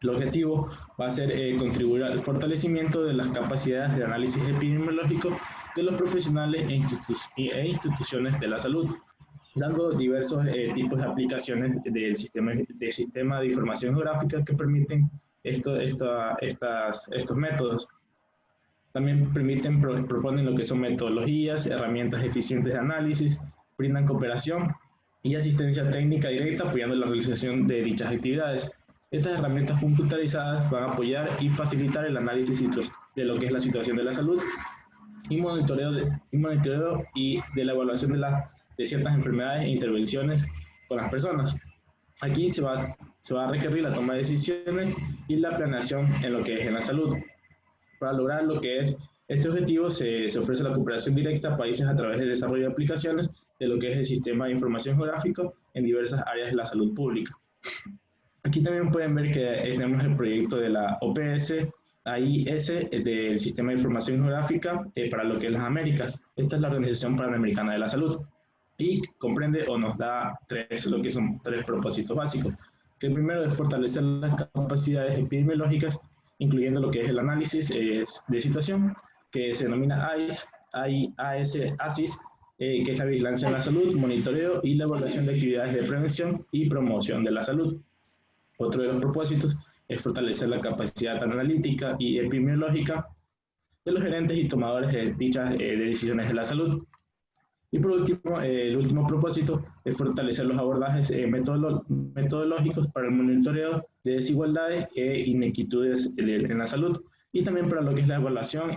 El objetivo va a ser contribuir al fortalecimiento de las capacidades de análisis epidemiológico de los profesionales e instituciones de la salud, dando diversos tipos de aplicaciones del sistema de información geográfica que permiten estos métodos. También proponen lo que son metodologías, herramientas eficientes de análisis, brindan cooperación y asistencia técnica directa apoyando la realización de dichas actividades. Estas herramientas computarizadas van a apoyar y facilitar el análisis de lo que es la situación de la salud y monitoreo y de la evaluación de ciertas enfermedades e intervenciones con las personas. Aquí se va a requerir la toma de decisiones y la planeación en lo que es en la salud. Para lograr lo que es este objetivo, se ofrece la cooperación directa a países a través del desarrollo de aplicaciones de lo que es el sistema de información geográfico en diversas áreas de la salud pública. Aquí también pueden ver que tenemos el proyecto de la OPS AIS del Sistema de Información Geográfica para lo que es las Américas. Esta es la Organización Panamericana de la Salud y comprende o nos da lo que son tres propósitos básicos. Que el primero es fortalecer las capacidades epidemiológicas, incluyendo lo que es el análisis de situación, que se denomina ASIS, que es la vigilancia en la salud, monitoreo y la evaluación de actividades de prevención y promoción de la salud. Otro de los propósitos es fortalecer la capacidad analítica y epidemiológica de los gerentes y tomadores de dichas decisiones de la salud. Y por último, el último propósito es fortalecer los abordajes metodológicos para el monitoreo de desigualdades e inequitudes en la salud y también para lo que es la evaluación,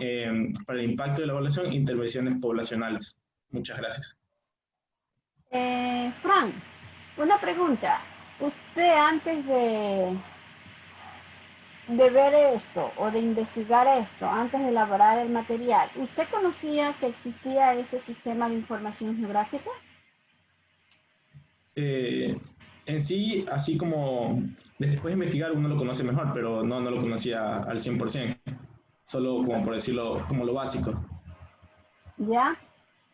para el impacto de la evaluación e intervenciones poblacionales. Muchas gracias. Fran, una pregunta. Usted antes de ver esto o de investigar esto, antes de elaborar el material, ¿usted conocía que existía este sistema de información geográfica? En sí, así como después de investigar uno lo conoce mejor, pero no lo conocía al 100%, solo como por decirlo, como lo básico. ¿Ya?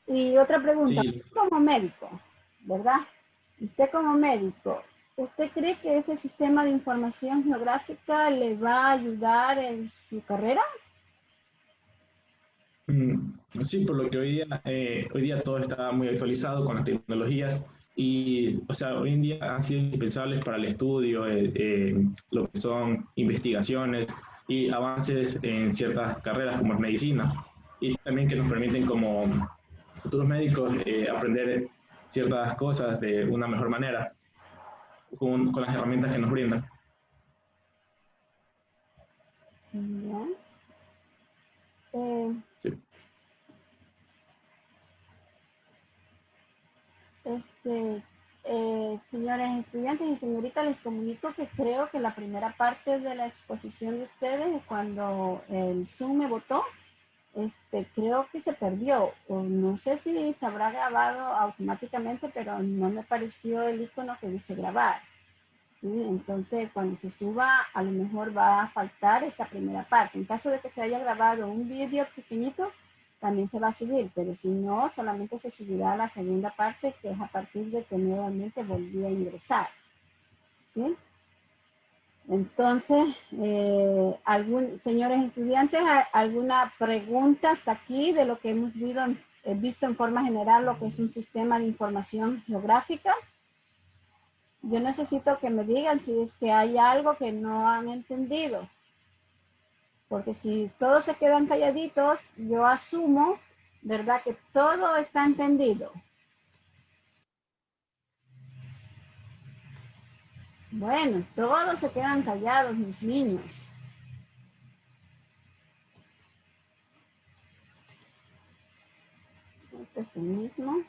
Y otra pregunta, Sí. como médico, ¿verdad? Usted como médico, ¿usted cree que este sistema de información geográfica le va a ayudar en su carrera? Sí, por lo que hoy día todo está muy actualizado con las tecnologías y, o sea, hoy en día han sido indispensables para el estudio, lo que son investigaciones y avances en ciertas carreras como es medicina y también que nos permiten como futuros médicos aprender ciertas cosas de una mejor manera con las herramientas que nos brindan. ¿Ya? Sí. Señores estudiantes y señorita, les comunico que creo que la primera parte de la exposición de ustedes, cuando el Zoom me botó, creo que se perdió. O no sé si se habrá grabado automáticamente, pero no me pareció el icono que dice grabar. ¿Sí? Entonces, cuando se suba, a lo mejor va a faltar esa primera parte. En caso de que se haya grabado un vídeo pequeñito, también se va a subir, pero si no, solamente se subirá a la segunda parte, que es a partir de que nuevamente volví a ingresar. ¿Sí? Entonces, señores estudiantes, ¿alguna pregunta hasta aquí de lo que hemos visto en forma general, lo que es un sistema de información geográfica? Yo necesito que me digan si es que hay algo que no han entendido. Porque si todos se quedan calladitos, yo asumo, ¿verdad?, que todo está entendido. Bueno, todos se quedan callados, mis niños. Este es el mismo.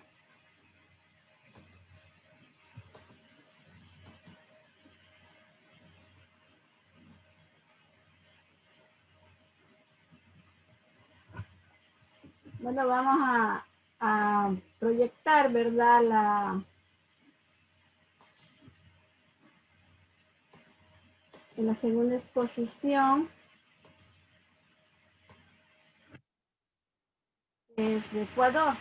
Bueno, vamos a proyectar, ¿verdad? En la segunda exposición es de Ecuador.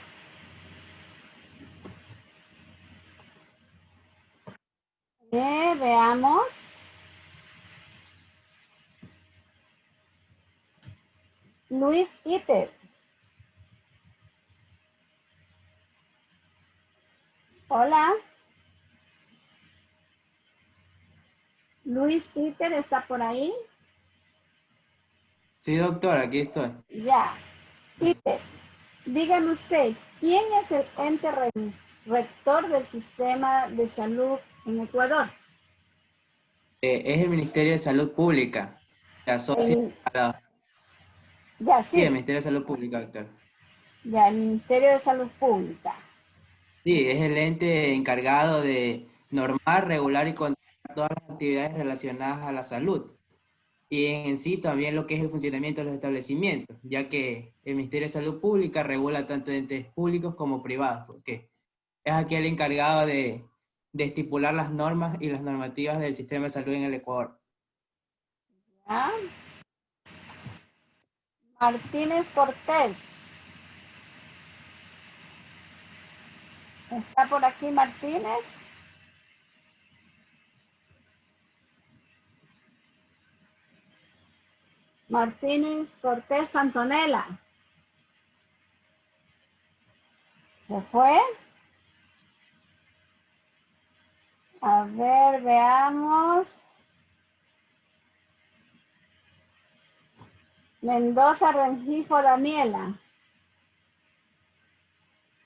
Veamos. Luis Iter. Hola. Luis Iter, ¿está por ahí? Sí, doctor, aquí estoy. Ya. Iter, dígame usted, ¿quién es el ente rector del sistema de salud en Ecuador? Es el Ministerio de Salud Pública. Se asocia a la... Ya, Sí, el sí. Ministerio de Salud Pública, doctor. Ya, el Ministerio de Salud Pública. Sí, es el ente encargado de normar, regular y controlar todas las actividades relacionadas a la salud. Y en sí también lo que es el funcionamiento de los establecimientos, ya que el Ministerio de Salud Pública regula tanto entes públicos como privados, porque es aquí el encargado de estipular las normas y las normativas del sistema de salud en el Ecuador. ¿Ya? Martínez Cortés. ¿Está por aquí Martínez? Martínez Cortés Antonella. ¿Se fue? A ver, veamos. Mendoza Rengifo Daniela.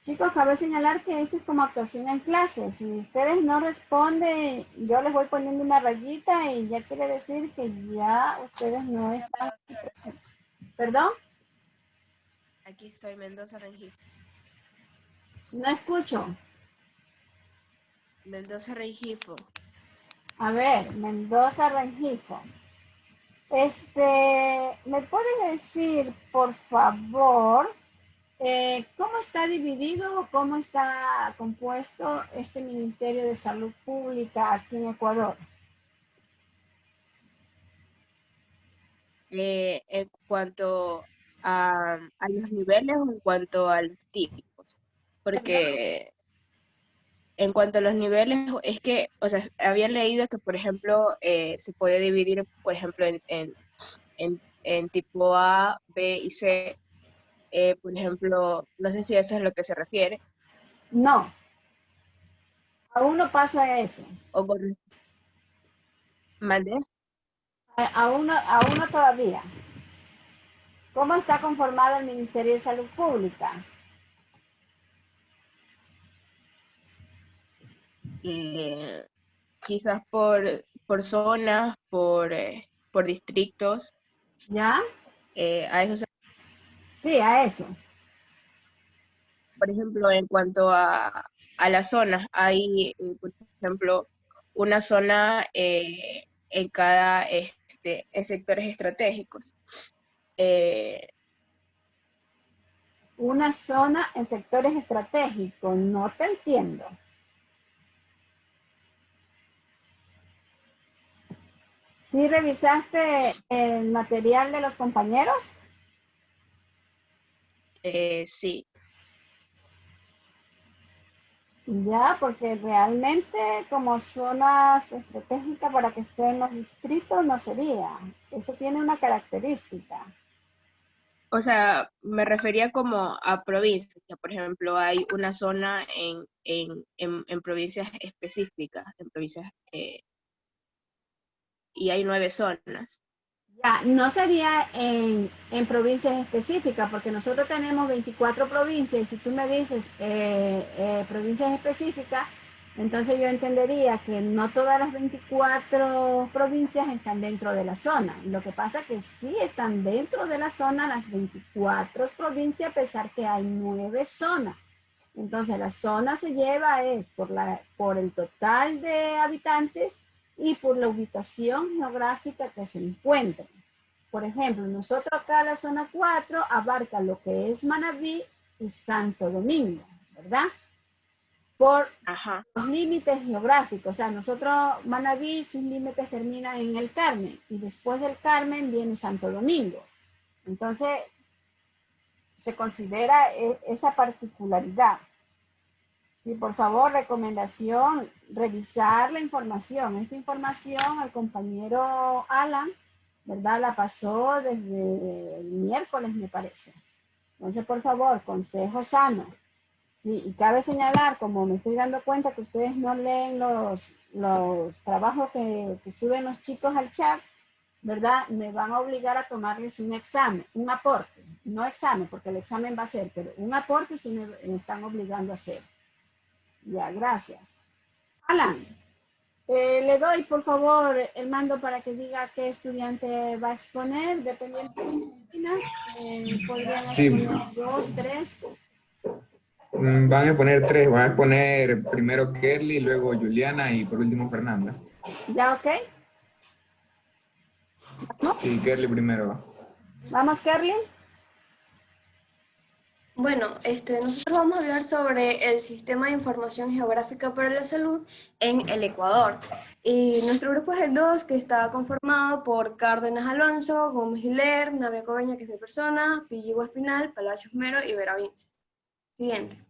Chicos, cabe señalar que esto es como actuación en clase. Si ustedes no responden, yo les voy poniendo una rayita y ya quiere decir que ya ustedes no están presentes. ¿Perdón? Aquí estoy, Mendoza Rengifo. No escucho. Mendoza Rengifo. A ver, Mendoza Rengifo. ¿Me puedes decir, por favor, cómo está dividido o cómo está compuesto este Ministerio de Salud Pública aquí en Ecuador? En cuanto a los niveles o en cuanto a los tipos, porque en cuanto a los niveles es que, o sea, había leído que, por ejemplo, se puede dividir, por ejemplo, en tipo A, B y C. Por ejemplo, no sé si eso es lo que se refiere. No, aún no pasa eso. O con, ¿mande? Aún no todavía. ¿Cómo está conformado el Ministerio de Salud Pública? Quizás por zonas, por distritos. ¿Ya? A eso Sí, a eso. por ejemplo, en cuanto a las zonas, hay, por ejemplo, una zona en cada en sectores estratégicos. Una zona en sectores estratégicos. No te entiendo. ¿Sí revisaste el material de los compañeros? Sí. Ya, porque realmente como zonas estratégicas para que estén los distritos no sería. Eso tiene una característica. O sea, me refería como a provincias, que por ejemplo hay una zona en provincias específicas, en provincias, y hay 9 zonas. Ya, no sería en provincias específicas, porque nosotros tenemos 24 provincias, y si tú me dices provincias específicas, entonces yo entendería que no todas las 24 provincias están dentro de la zona. Lo que pasa es que sí están dentro de la zona las 24 provincias, a pesar que hay 9 zonas. Entonces la zona se lleva es por el total de habitantes y por la ubicación geográfica que se encuentren. Por ejemplo, nosotros acá la zona 4 abarca lo que es Manabí y Santo Domingo, ¿verdad? Por Ajá. los límites geográficos. O sea, nosotros, Manabí, sus límites terminan en el Carmen y después del Carmen viene Santo Domingo. Entonces, se considera esa particularidad. Sí, por favor, recomendación, revisar la información. Esta información el compañero Alan, ¿verdad? La pasó desde el miércoles, me parece. Entonces, por favor, consejo sano. Sí, y cabe señalar, como me estoy dando cuenta que ustedes no leen los trabajos que suben los chicos al chat, ¿verdad? Me van a obligar a tomarles un examen, un aporte. No examen, porque el examen va a ser, pero un aporte sí me están obligando a hacer. Ya, gracias. Alan, le doy por favor el mando para que diga qué estudiante va a exponer, dependiendo de las disciplinas. Podrían exponer 2, 3. Van a exponer 3, van a exponer primero Kerly, luego Juliana y por último Fernanda. ¿Ya ok? ¿Vamos? Sí, Kerly primero. ¿Vamos, Kerly? Bueno, nosotros vamos a hablar sobre el Sistema de Información Geográfica para la Salud en el Ecuador. Y nuestro grupo es el 2, que está conformado por Cárdenas Alonso, Gómez Hiler, Navia Coveña, que es mi persona, Pilligua Espinal, Palacios Mero y Vera Vince. Siguiente.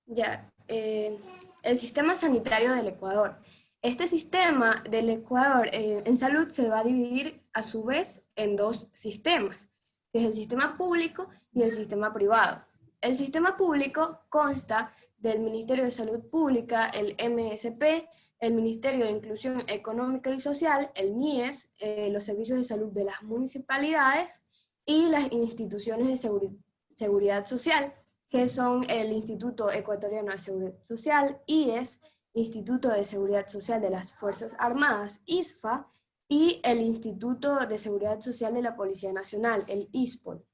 Ya, el Sistema Sanitario del Ecuador. Este sistema del Ecuador en salud se va a dividir a su vez en 2 sistemas, que es el sistema público y el sistema privado. El sistema público consta del Ministerio de Salud Pública, el MSP, el Ministerio de Inclusión Económica y Social, el MIES, los servicios de salud de las municipalidades y las instituciones de seguridad social, que son el Instituto Ecuatoriano de Seguridad Social, IES, Instituto de Seguridad Social de las Fuerzas Armadas, ISFA, y el Instituto de Seguridad Social de la Policía Nacional, el ISPOL.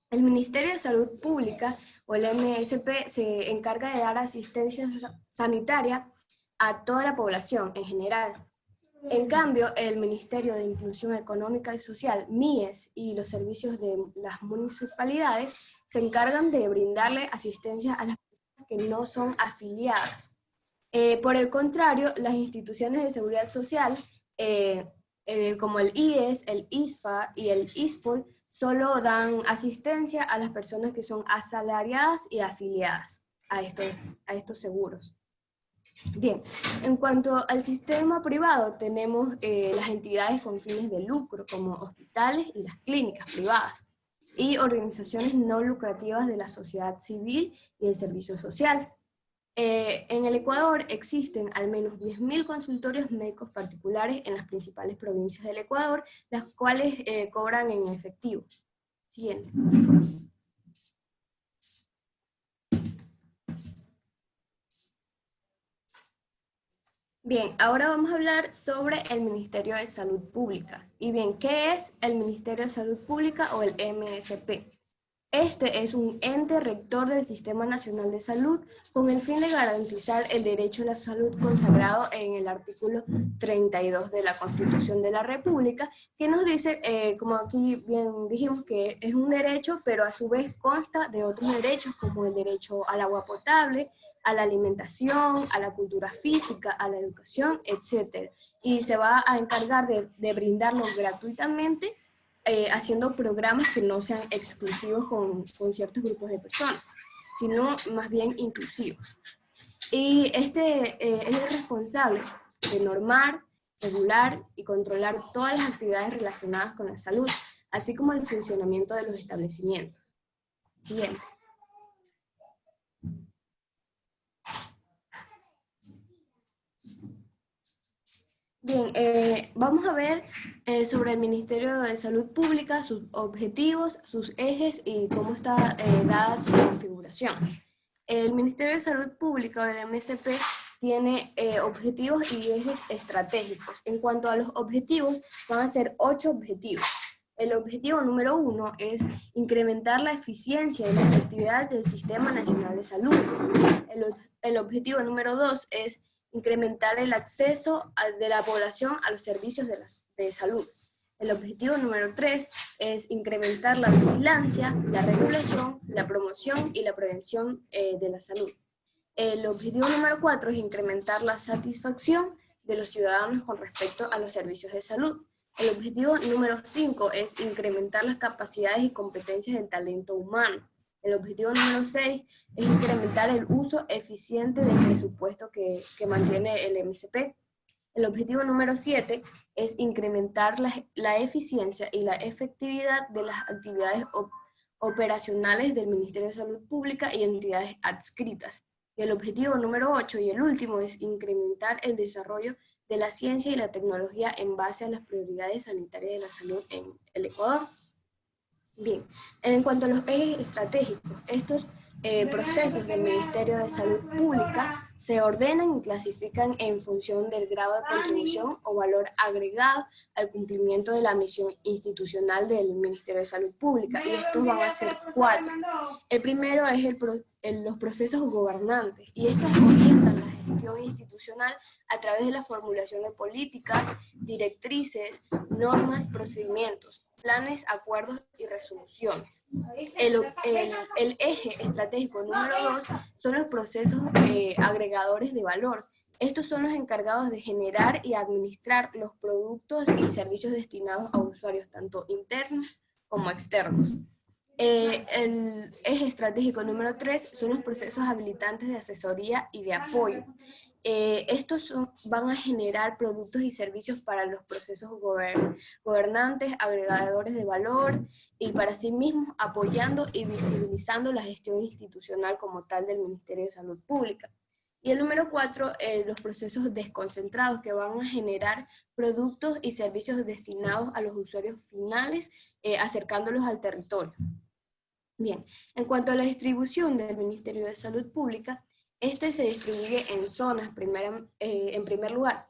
El Ministerio de Salud Pública, o el MSP, se encarga de dar asistencia sanitaria a toda la población en general. En cambio, el Ministerio de Inclusión Económica y Social, MIES, y los servicios de las municipalidades se encargan de brindarle asistencia a las personas que no son afiliadas. Por el contrario, las instituciones de seguridad social, como el IES, el ISFA y el ISPOL, solo dan asistencia a las personas que son asalariadas y afiliadas a estos seguros. Bien, en cuanto al sistema privado, tenemos las entidades con fines de lucro, como hospitales y las clínicas privadas, y organizaciones no lucrativas de la sociedad civil y el servicio social. En el Ecuador existen al menos 10.000 consultorios médicos particulares en las principales provincias del Ecuador, las cuales cobran en efectivo. Siguiente. Bien, ahora vamos a hablar sobre el Ministerio de Salud Pública. Y bien, ¿qué es el Ministerio de Salud Pública o el MSP? Este es un ente rector del Sistema Nacional de Salud con el fin de garantizar el derecho a la salud consagrado en el artículo 32 de la Constitución de la República, que nos dice, como aquí bien dijimos, que es un derecho, pero a su vez consta de otros derechos como el derecho al agua potable, a la alimentación, a la cultura física, a la educación, etc. Y se va a encargar de brindarlo gratuitamente, haciendo programas que no sean exclusivos con ciertos grupos de personas, sino más bien inclusivos. Y es el responsable de normar, regular y controlar todas las actividades relacionadas con la salud, así como el funcionamiento de los establecimientos. Siguiente. Bien, vamos a ver sobre el Ministerio de Salud Pública, sus objetivos, sus ejes y cómo está dada su configuración. El Ministerio de Salud Pública, o el MSP, tiene objetivos y ejes estratégicos. En cuanto a los objetivos, van a ser 8 objetivos. El objetivo número 1 es incrementar la eficiencia y la efectividad del Sistema Nacional de Salud. El objetivo número 2 es incrementar el acceso de la población a los servicios de salud. El objetivo número 3 es incrementar la vigilancia, la regulación, la promoción y la prevención de la salud. El objetivo número 4 es incrementar la satisfacción de los ciudadanos con respecto a los servicios de salud. El objetivo número 5 es incrementar las capacidades y competencias del talento humano. El objetivo número 6 es incrementar el uso eficiente del presupuesto que mantiene el MSP. El objetivo número 7 es incrementar la eficiencia y la efectividad de las actividades operacionales del Ministerio de Salud Pública y entidades adscritas. Y el objetivo número 8 y el último es incrementar el desarrollo de la ciencia y la tecnología en base a las prioridades sanitarias de la salud en el Ecuador. Bien, en cuanto a los ejes estratégicos, estos procesos del Ministerio de Salud Pública se ordenan y clasifican en función del grado de contribución o valor agregado al cumplimiento de la misión institucional del Ministerio de Salud Pública, y estos van a ser 4. El primero es los procesos gobernantes, y estos orientan la gestión institucional a través de la formulación de políticas, directrices, normas, procedimientos, planes, acuerdos y resoluciones. El eje estratégico número 2 son los procesos agregadores de valor. Estos son los encargados de generar y administrar los productos y servicios destinados a usuarios tanto internos como externos. El eje estratégico número 3 son los procesos habilitantes de asesoría y de apoyo. Estos van a generar productos y servicios para los procesos gobernantes, agregadores de valor y para sí mismos apoyando y visibilizando la gestión institucional como tal del Ministerio de Salud Pública. Y el número 4, los procesos desconcentrados, que van a generar productos y servicios destinados a los usuarios finales, acercándolos al territorio. Bien, en cuanto a la distribución del Ministerio de Salud Pública, este se distribuye en zonas en primer lugar,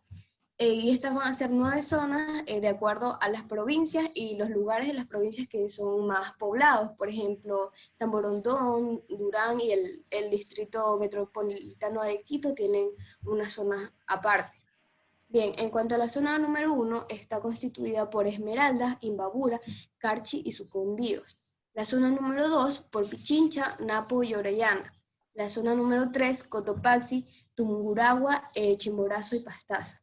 y estas van a ser 9 zonas de acuerdo a las provincias y los lugares de las provincias que son más poblados. Por ejemplo, San Borondón, Durán y el Distrito Metropolitano de Quito tienen una zona aparte. Bien, en cuanto a la zona número 1, está constituida por Esmeraldas, Imbabura, Carchi y Sucumbíos. La zona número 2 por Pichincha, Napo y Orellana. La zona número 3, Cotopaxi, Tungurahua, Chimborazo y Pastaza.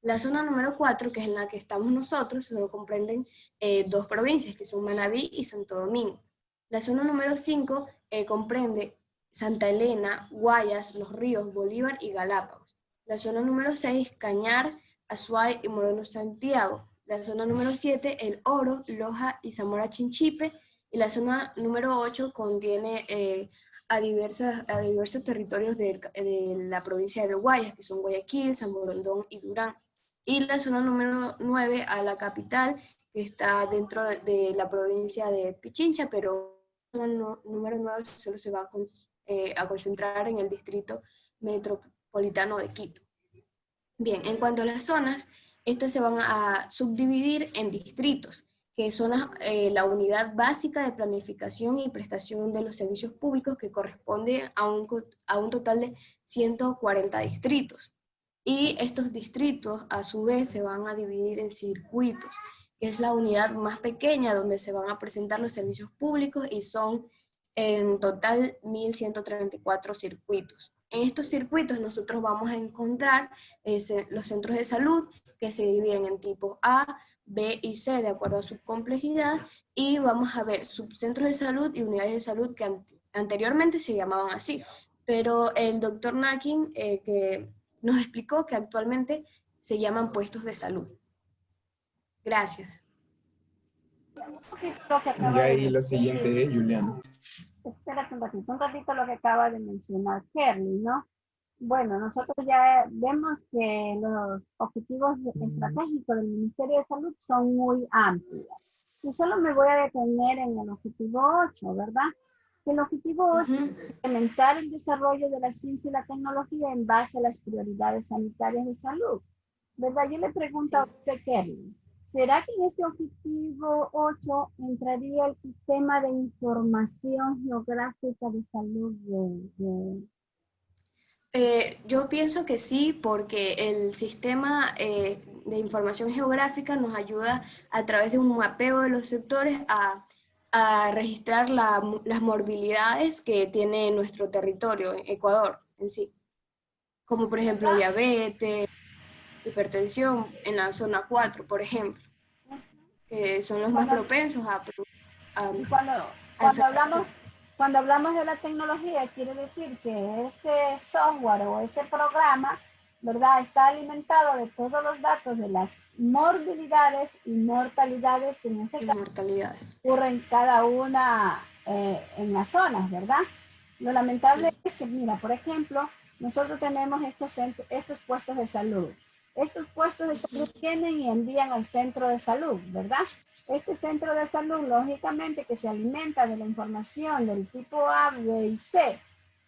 La zona número 4, que es en la que estamos nosotros, solo comprenden 2 provincias, que son Manabí y Santo Domingo. La zona número 5 comprende Santa Elena, Guayas, Los Ríos, Bolívar y Galápagos. La zona número 6, Cañar, Azuay y Moreno Santiago. La zona número 7, El Oro, Loja y Zamora Chinchipe. Y la zona número 8 contiene a diversos territorios de la provincia de Guayas, que son Guayaquil, San Borondón y Durán. Y la zona número 9 a la capital, que está dentro de la provincia de Pichincha, pero la zona número 9 solo se va a concentrar en el distrito metropolitano de Quito. Bien, en cuanto a las zonas, estas se van a subdividir en distritos, que son la unidad básica de planificación y prestación de los servicios públicos, que corresponde a un total de 140 distritos. Y estos distritos, a su vez, se van a dividir en circuitos, que es la unidad más pequeña donde se van a presentar los servicios públicos, y son en total 1.134 circuitos. En estos circuitos nosotros vamos a encontrar los centros de salud que se dividen en tipos A, B y C de acuerdo a su complejidad, y vamos a ver subcentros de salud y unidades de salud que anteriormente se llamaban así, pero el doctor Nakin que nos explicó que actualmente se llaman puestos de salud. Gracias. Y ahí la siguiente es Juliana. Espérate un ratito lo que acaba de mencionar Kerly, ¿no? Bueno, nosotros ya vemos que los objetivos estratégicos del Ministerio de Salud son muy amplios. Y solo me voy a detener en el objetivo 8, ¿verdad? El objetivo 8 es implementar el desarrollo de la ciencia y la tecnología en base a las prioridades sanitarias de salud, ¿verdad? Yo le pregunto a usted, Kerly, ¿será que en este objetivo 8 entraría el sistema de información geográfica de salud Yo pienso que sí, porque el sistema de información geográfica nos ayuda a través de un mapeo de los sectores a registrar las morbilidades que tiene nuestro territorio, Ecuador en sí, como por ejemplo diabetes, hipertensión en la zona 4, por ejemplo, que son los más propensos a Cuando hablamos de la tecnología, quiere decir que ese software o ese programa, ¿verdad?, está alimentado de todos los datos de las morbilidades y mortalidades que en este caso ocurren cada una en las zonas, ¿verdad? Lo lamentable es que, mira, por ejemplo, nosotros tenemos estos puestos de salud. Estos puestos de salud vienen y envían al centro de salud, ¿verdad? Este centro de salud, lógicamente, que se alimenta de la información del tipo A, B y C.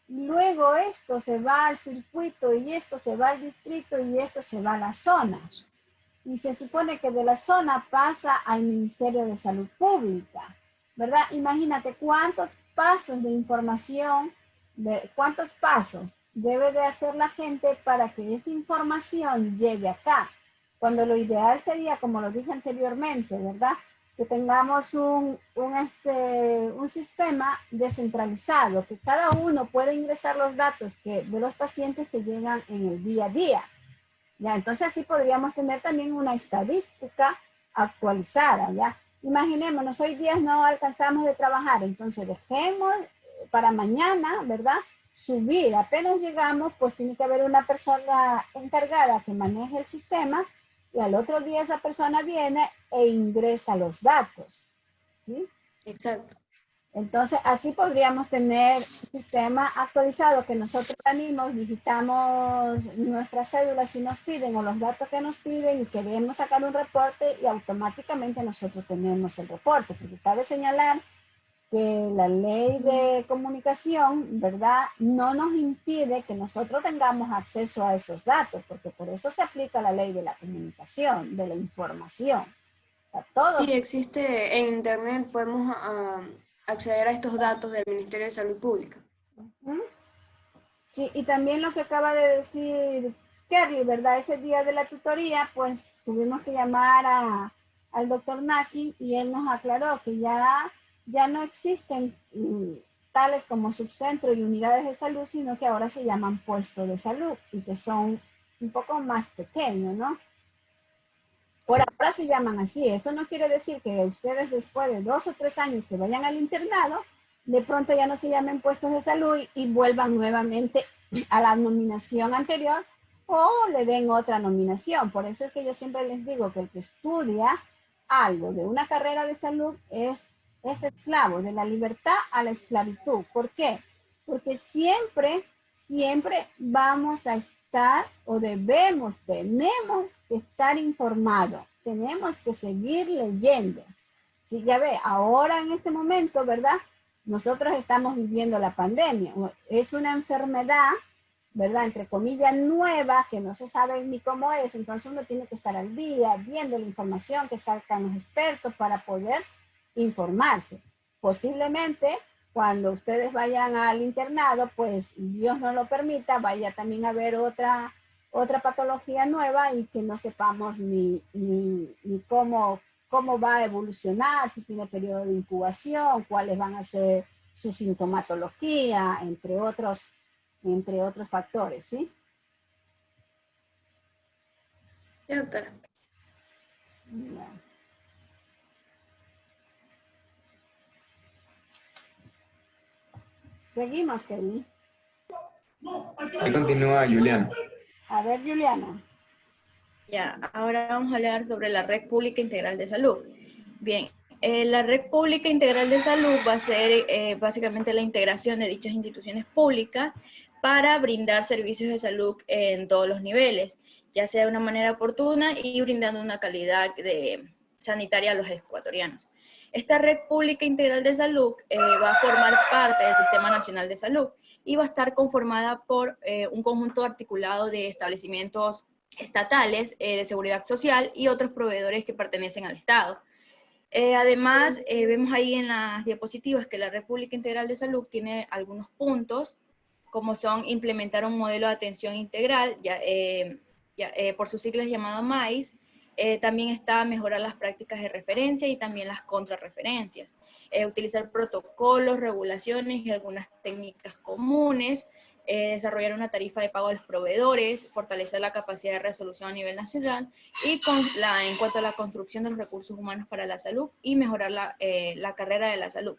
Luego esto se va al circuito y esto se va al distrito y esto se va a las zonas. Y se supone que de la zona pasa al Ministerio de Salud Pública, ¿verdad? Imagínate cuántos pasos de información, cuántos pasos debe de hacer la gente para que esta información llegue acá. Cuando lo ideal sería, como lo dije anteriormente, ¿verdad?, que tengamos un sistema descentralizado, que cada uno pueda ingresar los datos de los pacientes que llegan en el día a día. ¿Ya? Entonces así podríamos tener también una estadística actualizada, ¿ya? Imaginémonos, hoy día no alcanzamos de trabajar, entonces dejemos para mañana, ¿verdad?, subir. Apenas llegamos, pues tiene que haber una persona encargada que maneje el sistema y al otro día esa persona viene e ingresa los datos, ¿sí? Exacto. Entonces, así podríamos tener un sistema actualizado que nosotros venimos, visitamos nuestras cédulas si nos piden o los datos que nos piden y queremos sacar un reporte y automáticamente nosotros tenemos el reporte, porque cabe señalar que la ley de comunicación, ¿verdad?, no nos impide que nosotros tengamos acceso a esos datos, porque por eso se aplica la ley de la comunicación, de la información. Sí, existe en Internet, podemos acceder a estos datos del Ministerio de Salud Pública. Sí, y también lo que acaba de decir Kerly, ¿verdad? Ese día de la tutoría, pues tuvimos que llamar al doctor Naki y él nos aclaró que ya no existen tales como subcentro y unidades de salud, sino que ahora se llaman puestos de salud y que son un poco más pequeños, ¿no? Por ahora se llaman así. Eso no quiere decir que ustedes después de 2 o 3 años que vayan al internado, de pronto ya no se llamen puestos de salud y vuelvan nuevamente a la nominación anterior o le den otra nominación. Por eso es que yo siempre les digo que el que estudia algo de una carrera de salud es esclavo de la libertad a la esclavitud. ¿Por qué? Porque siempre vamos a estar o tenemos que estar informados, tenemos que seguir leyendo. Sí, ya ve, ahora en este momento, ¿verdad?, nosotros estamos viviendo la pandemia. Es una enfermedad, ¿verdad?, entre comillas, nueva, que no se sabe ni cómo es, entonces uno tiene que estar al día, viendo la información que sacan los expertos para poder informarse. Posiblemente, cuando ustedes vayan al internado, pues Dios no lo permita, vaya también a haber otra patología nueva y que no sepamos ni cómo va a evolucionar, si tiene periodo de incubación, cuáles van a ser su sintomatología, entre entre otros factores, ¿sí? Sí, doctora. Ya. Seguimos, Kelly. Ahí continúa Juliana. A ver, Juliana. Ya, ahora vamos a hablar sobre la Red Pública Integral de Salud. Bien, la Red Pública Integral de Salud va a ser básicamente la integración de dichas instituciones públicas para brindar servicios de salud en todos los niveles, ya sea de una manera oportuna y brindando una calidad sanitaria a los ecuatorianos. Esta Red Pública Integral de Salud va a formar parte del Sistema Nacional de Salud y va a estar conformada por un conjunto articulado de establecimientos estatales de seguridad social y otros proveedores que pertenecen al Estado. Además, vemos ahí en las diapositivas que la República Integral de Salud tiene algunos puntos, como son implementar un modelo de atención integral, por sus siglas llamado MAIS. También está mejorar las prácticas de referencia y también las contrarreferencias. Utilizar protocolos, regulaciones y algunas técnicas comunes. Desarrollar una tarifa de pago a los proveedores, fortalecer la capacidad de resolución a nivel nacional y en cuanto a la construcción de los recursos humanos para la salud y mejorar la carrera de la salud.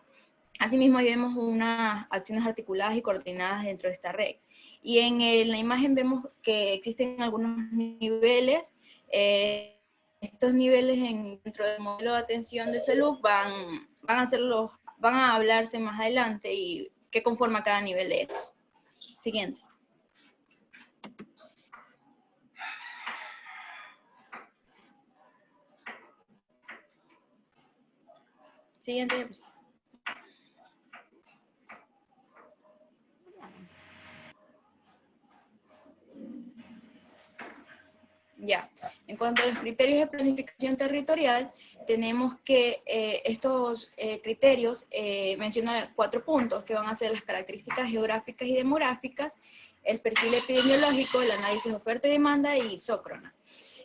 Asimismo, ahí vemos unas acciones articuladas y coordinadas dentro de esta red. Y en la imagen vemos que existen algunos niveles. Estos niveles dentro del modelo de atención de salud van a hablarse más adelante y qué conforma cada nivel de estos. Siguiente. Siguiente diapositiva. Ya, en cuanto a los criterios de planificación territorial, tenemos que estos criterios mencionan 4 puntos que van a ser las características geográficas y demográficas, el perfil epidemiológico, el análisis de oferta y demanda y isócrona.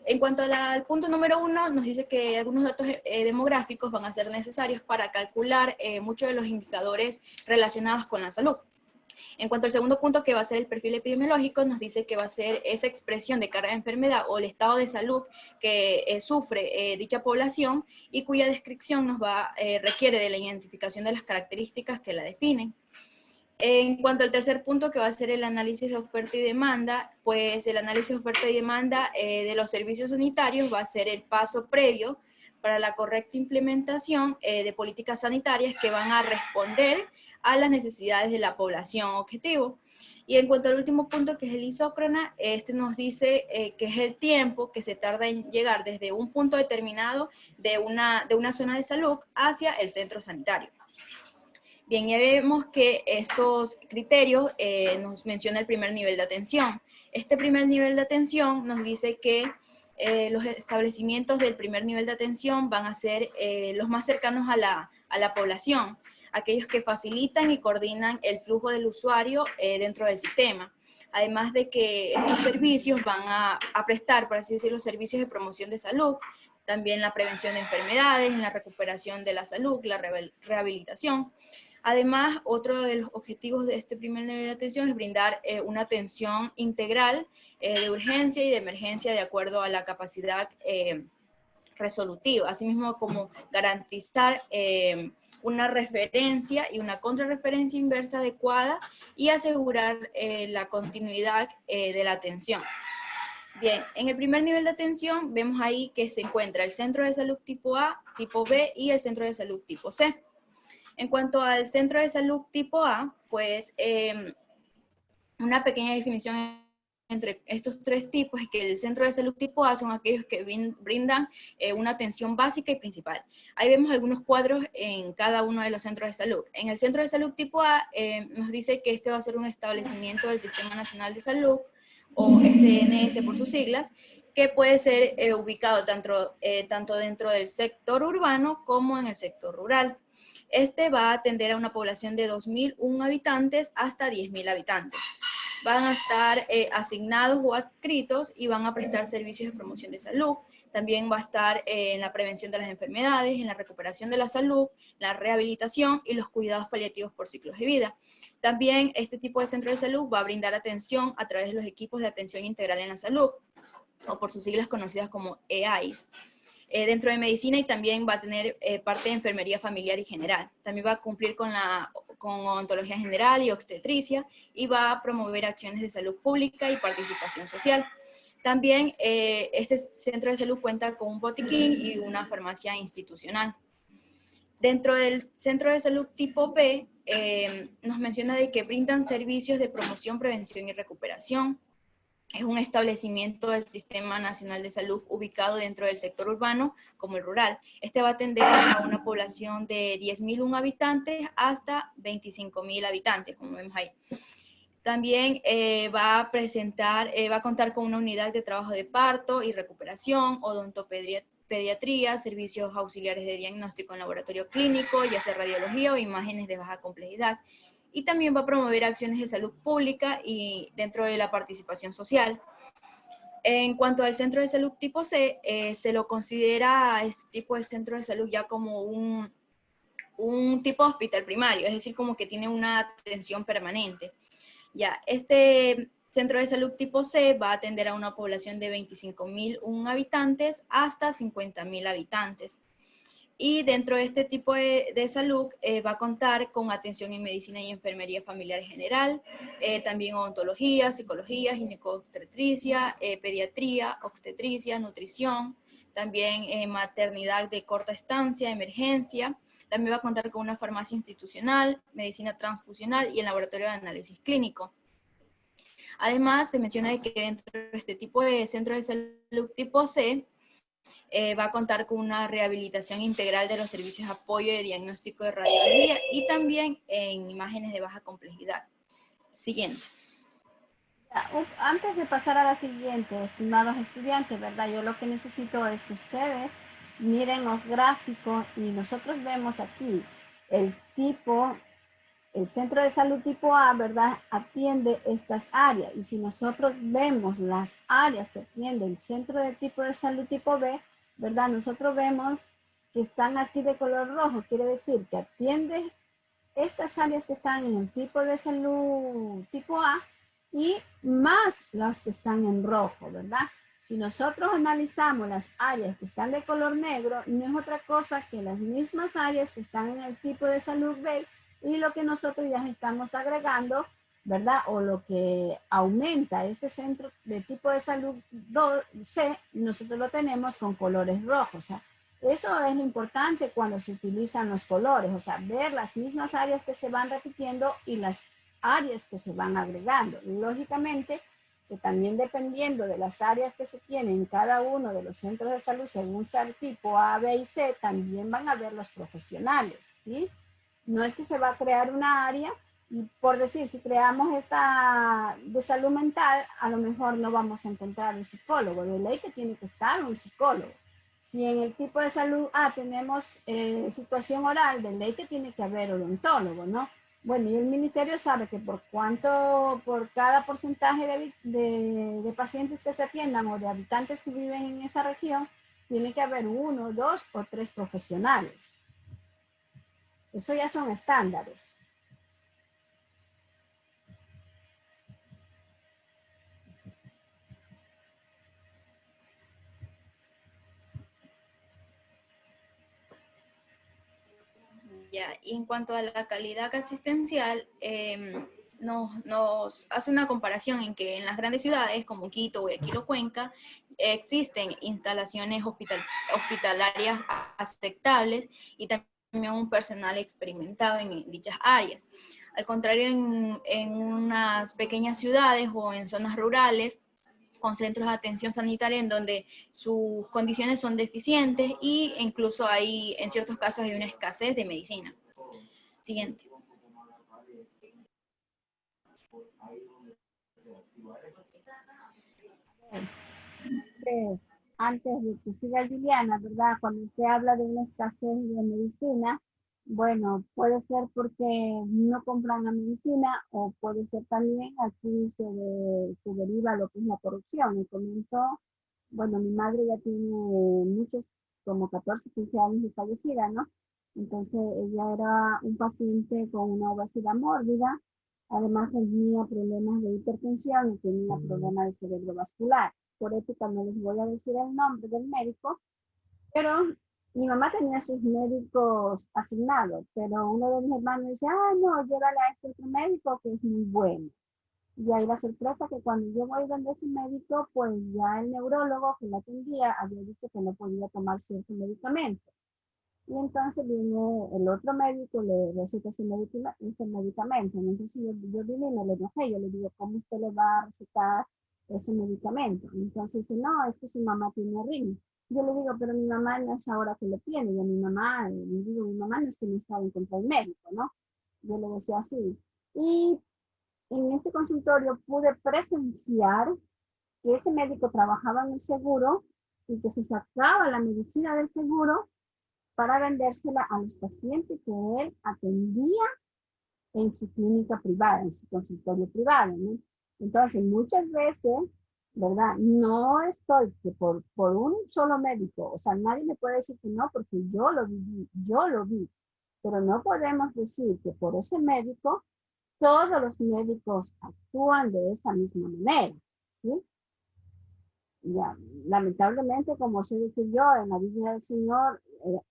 En cuanto al punto número 1, nos dice que algunos datos demográficos van a ser necesarios para calcular muchos de los indicadores relacionados con la salud. En cuanto al segundo punto, que va a ser el perfil epidemiológico, nos dice que va a ser esa expresión de carga de enfermedad o el estado de salud que sufre dicha población y cuya descripción requiere de la identificación de las características que la definen. En cuanto al tercer punto, que va a ser el análisis de oferta y demanda, pues el análisis de oferta y demanda de los servicios sanitarios va a ser el paso previo para la correcta implementación de políticas sanitarias que van a responder a las necesidades de la población objetivo. Y en cuanto al último punto, que es el isócrona, este nos dice que es el tiempo que se tarda en llegar desde un punto determinado de una zona de salud hacia el centro sanitario. Bien, ya vemos que estos criterios nos menciona el primer nivel de atención. Este primer nivel de atención nos dice que los establecimientos del primer nivel de atención van a ser los más cercanos a la población, aquellos que facilitan y coordinan el flujo del usuario dentro del sistema. Además de que estos servicios van a prestar, por así decirlo, servicios de promoción de salud, también la prevención de enfermedades, la recuperación de la salud, la rehabilitación. Además, otro de los objetivos de este primer nivel de atención es brindar una atención integral de urgencia y de emergencia de acuerdo a la capacidad resolutiva, asimismo como garantizar una referencia y una contrarreferencia inversa adecuada y asegurar la continuidad de la atención. Bien, en el primer nivel de atención vemos ahí que se encuentra el centro de salud tipo A, tipo B y el centro de salud tipo C. En cuanto al centro de salud tipo A, pues una pequeña definición entre estos 3 tipos es que el centro de salud tipo A son aquellos que brindan una atención básica y principal. Ahí vemos algunos cuadros en cada uno de los centros de salud. En el centro de salud tipo A nos dice que este va a ser un establecimiento del Sistema Nacional de Salud, o SNS por sus siglas, que puede ser ubicado tanto dentro del sector urbano como en el sector rural. Este va a atender a una población de 2.001 habitantes hasta 10.000 habitantes. Van a estar asignados o adscritos y van a prestar servicios de promoción de salud, También va a estar en la prevención de las enfermedades, en la recuperación de la salud, la rehabilitación y los cuidados paliativos por ciclos de vida. También este tipo de centro de salud va a brindar atención a través de los equipos de atención integral en la salud, o por sus siglas conocidas como EAIS. Dentro de medicina, y también va a tener parte de enfermería familiar y general. También va a cumplir con odontología general y obstetricia, y va a promover acciones de salud pública y participación social. También este centro de salud cuenta con un botiquín y una farmacia institucional. Dentro del centro de salud tipo B, nos menciona de que brindan servicios de promoción, prevención y recuperación. Es un establecimiento del Sistema Nacional de Salud ubicado dentro del sector urbano como el rural. Este va a atender a una población de 10.001 habitantes hasta 25.000 habitantes, como vemos ahí. También va a contar con una unidad de trabajo de parto y recuperación, odontopediatría, servicios auxiliares de diagnóstico en laboratorio clínico, ya sea radiología o imágenes de baja complejidad. Y también va a promover acciones de salud pública y dentro de la participación social. En cuanto al centro de salud tipo C, se lo considera este tipo de centro de salud ya como un tipo de hospital primario, es decir, como que tiene una atención permanente. Ya, este centro de salud tipo C va a atender a una población de 25.001 habitantes hasta 50.000 habitantes. Y dentro de este tipo de salud va a contar con atención en medicina y enfermería familiar general, también odontología, psicología, ginecobstetricia, pediatría, obstetricia, nutrición, también maternidad de corta estancia, emergencia. También va a contar con una farmacia institucional, medicina transfusional y el laboratorio de análisis clínico. Además, se menciona que dentro de este tipo de centro de salud tipo C, va a contar con una rehabilitación integral de los servicios de apoyo de diagnóstico de radiología y también en imágenes de baja complejidad. Siguiente. Antes de pasar a la siguiente, estimados estudiantes, ¿verdad? Yo lo que necesito es que ustedes miren los gráficos y nosotros vemos aquí el centro de salud tipo A, ¿verdad? Atiende estas áreas. Y si nosotros vemos las áreas que atiende el centro de tipo de salud tipo B, ¿verdad? Nosotros vemos que están aquí de color rojo. Quiere decir que atiende estas áreas que están en el tipo de salud tipo A y más las que están en rojo, ¿verdad? Si nosotros analizamos las áreas que están de color negro, no es otra cosa que las mismas áreas que están en el tipo de salud B y lo que nosotros ya estamos agregando, ¿verdad? O lo que aumenta este centro de tipo de salud C, nosotros lo tenemos con colores rojos. O sea, eso es lo importante cuando se utilizan los colores, o sea, ver las mismas áreas que se van repitiendo y las áreas que se van agregando. Lógicamente, que también dependiendo de las áreas que se tienen en cada uno de los centros de salud, según sea el tipo A, B y C, también van a ver los profesionales, ¿sí? No es que se va a crear una área y por decir, si creamos esta de salud mental, a lo mejor no vamos a encontrar un psicólogo. De ley que tiene que estar un psicólogo. Si en el tipo de salud A tenemos situación oral, de ley que tiene que haber odontólogo, ¿no? Bueno, y el ministerio sabe que por cada porcentaje de pacientes que se atiendan o de habitantes que viven en esa región, tiene que haber 1, 2 o 3 profesionales. Eso ya son estándares. Ya, y en cuanto a la calidad asistencial, nos hace una comparación en que en las grandes ciudades como Quito, Guayaquil o Cuenca existen instalaciones hospitalarias aceptables y también un personal experimentado en dichas áreas. Al contrario, en unas pequeñas ciudades o en zonas rurales, con centros de atención sanitaria en donde sus condiciones son deficientes e incluso en ciertos casos hay una escasez de medicina. Siguiente. Antes de que siga Juliana, ¿verdad? Cuando usted habla de una escasez de medicina, bueno, puede ser porque no compran la medicina o puede ser también aquí se deriva lo que es la corrupción. Me comentó bueno, mi madre ya tiene muchos, como 14, 15 años de fallecida, ¿no? Entonces ella era un paciente con una obesidad mórbida, además tenía problemas de hipertensión y tenía problemas de cerebrovascular. Por ética no les voy a decir el nombre del médico, pero mi mamá tenía sus médicos asignados, pero uno de mis hermanos dice, ah, no, llévala a este otro médico que es muy bueno. Y ahí la sorpresa que cuando yo voy donde ese médico, pues ya el neurólogo que la atendía había dicho que no podía tomar cierto medicamento. Y entonces viene el otro médico, le receta ese medicamento. Entonces yo vine y me lo enojé. Yo le digo, ¿cómo usted le va a recetar ese medicamento? Entonces dice, no, es que su mamá tiene arritmia. Yo le digo, pero mi mamá no es ahora que lo tiene. Y a mi mamá, le digo, mi mamá no es que no estaba en contra del médico, ¿no? Yo le decía así. Y en este consultorio pude presenciar que ese médico trabajaba en el seguro y que se sacaba la medicina del seguro para vendérsela a los pacientes que él atendía en su clínica privada, en su consultorio privado, ¿no? Entonces, muchas veces, ¿verdad? No estoy que por un solo médico, o sea, nadie me puede decir que no, porque yo lo vi, pero no podemos decir que por ese médico todos los médicos actúan de esa misma manera, ¿sí? Ya, lamentablemente, como sé decir yo, en la Biblia del Señor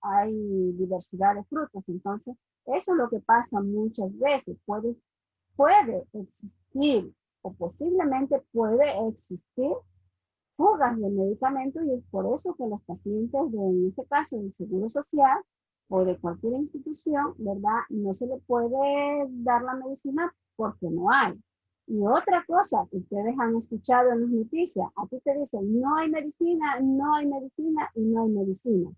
hay diversidad de frutos, entonces eso es lo que pasa muchas veces. Puede existir o posiblemente puede existir fugas de medicamentos y es por eso que los pacientes, en este caso del Seguro Social o de cualquier institución, ¿verdad? No se le puede dar la medicina porque no hay. Y otra cosa que ustedes han escuchado en las noticias, a ti te dicen, no hay medicina, no hay medicina y no hay medicina.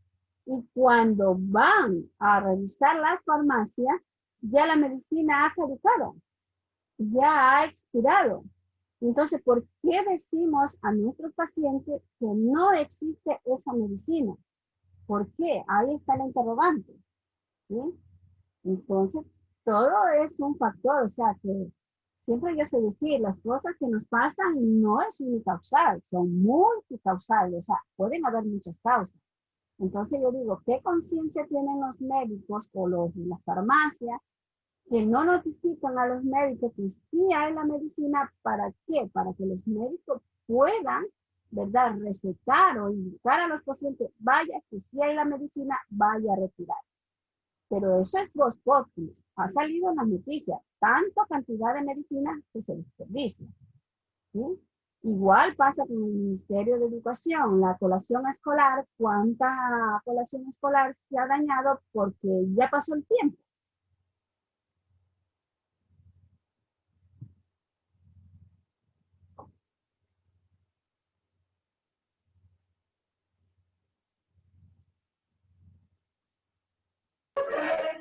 Y cuando van a revisar las farmacias, ya la medicina ha caducado, ya ha expirado. Entonces, ¿por qué decimos a nuestros pacientes que no existe esa medicina? ¿Por qué? Ahí está el interrogante, ¿sí? Entonces, todo es un factor, o sea que siempre yo sé decir, las cosas que nos pasan no es unicausal, son multicausales, o sea, pueden haber muchas causas. Entonces yo digo, ¿qué conciencia tienen los médicos o las farmacias que no notifican a los médicos que sí hay la medicina? ¿Para qué? Para que los médicos puedan, ¿verdad?, recetar o indicar a los pacientes, vaya que sí hay la medicina, vaya a retirar. Pero eso es voz populi, ha salido en las noticias, tanta cantidad de medicina que se desperdicia, ¿sí? Igual pasa con el Ministerio de Educación, la colación escolar, cuánta colación escolar se ha dañado porque ya pasó el tiempo.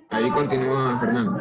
Ahí continúa Fernando.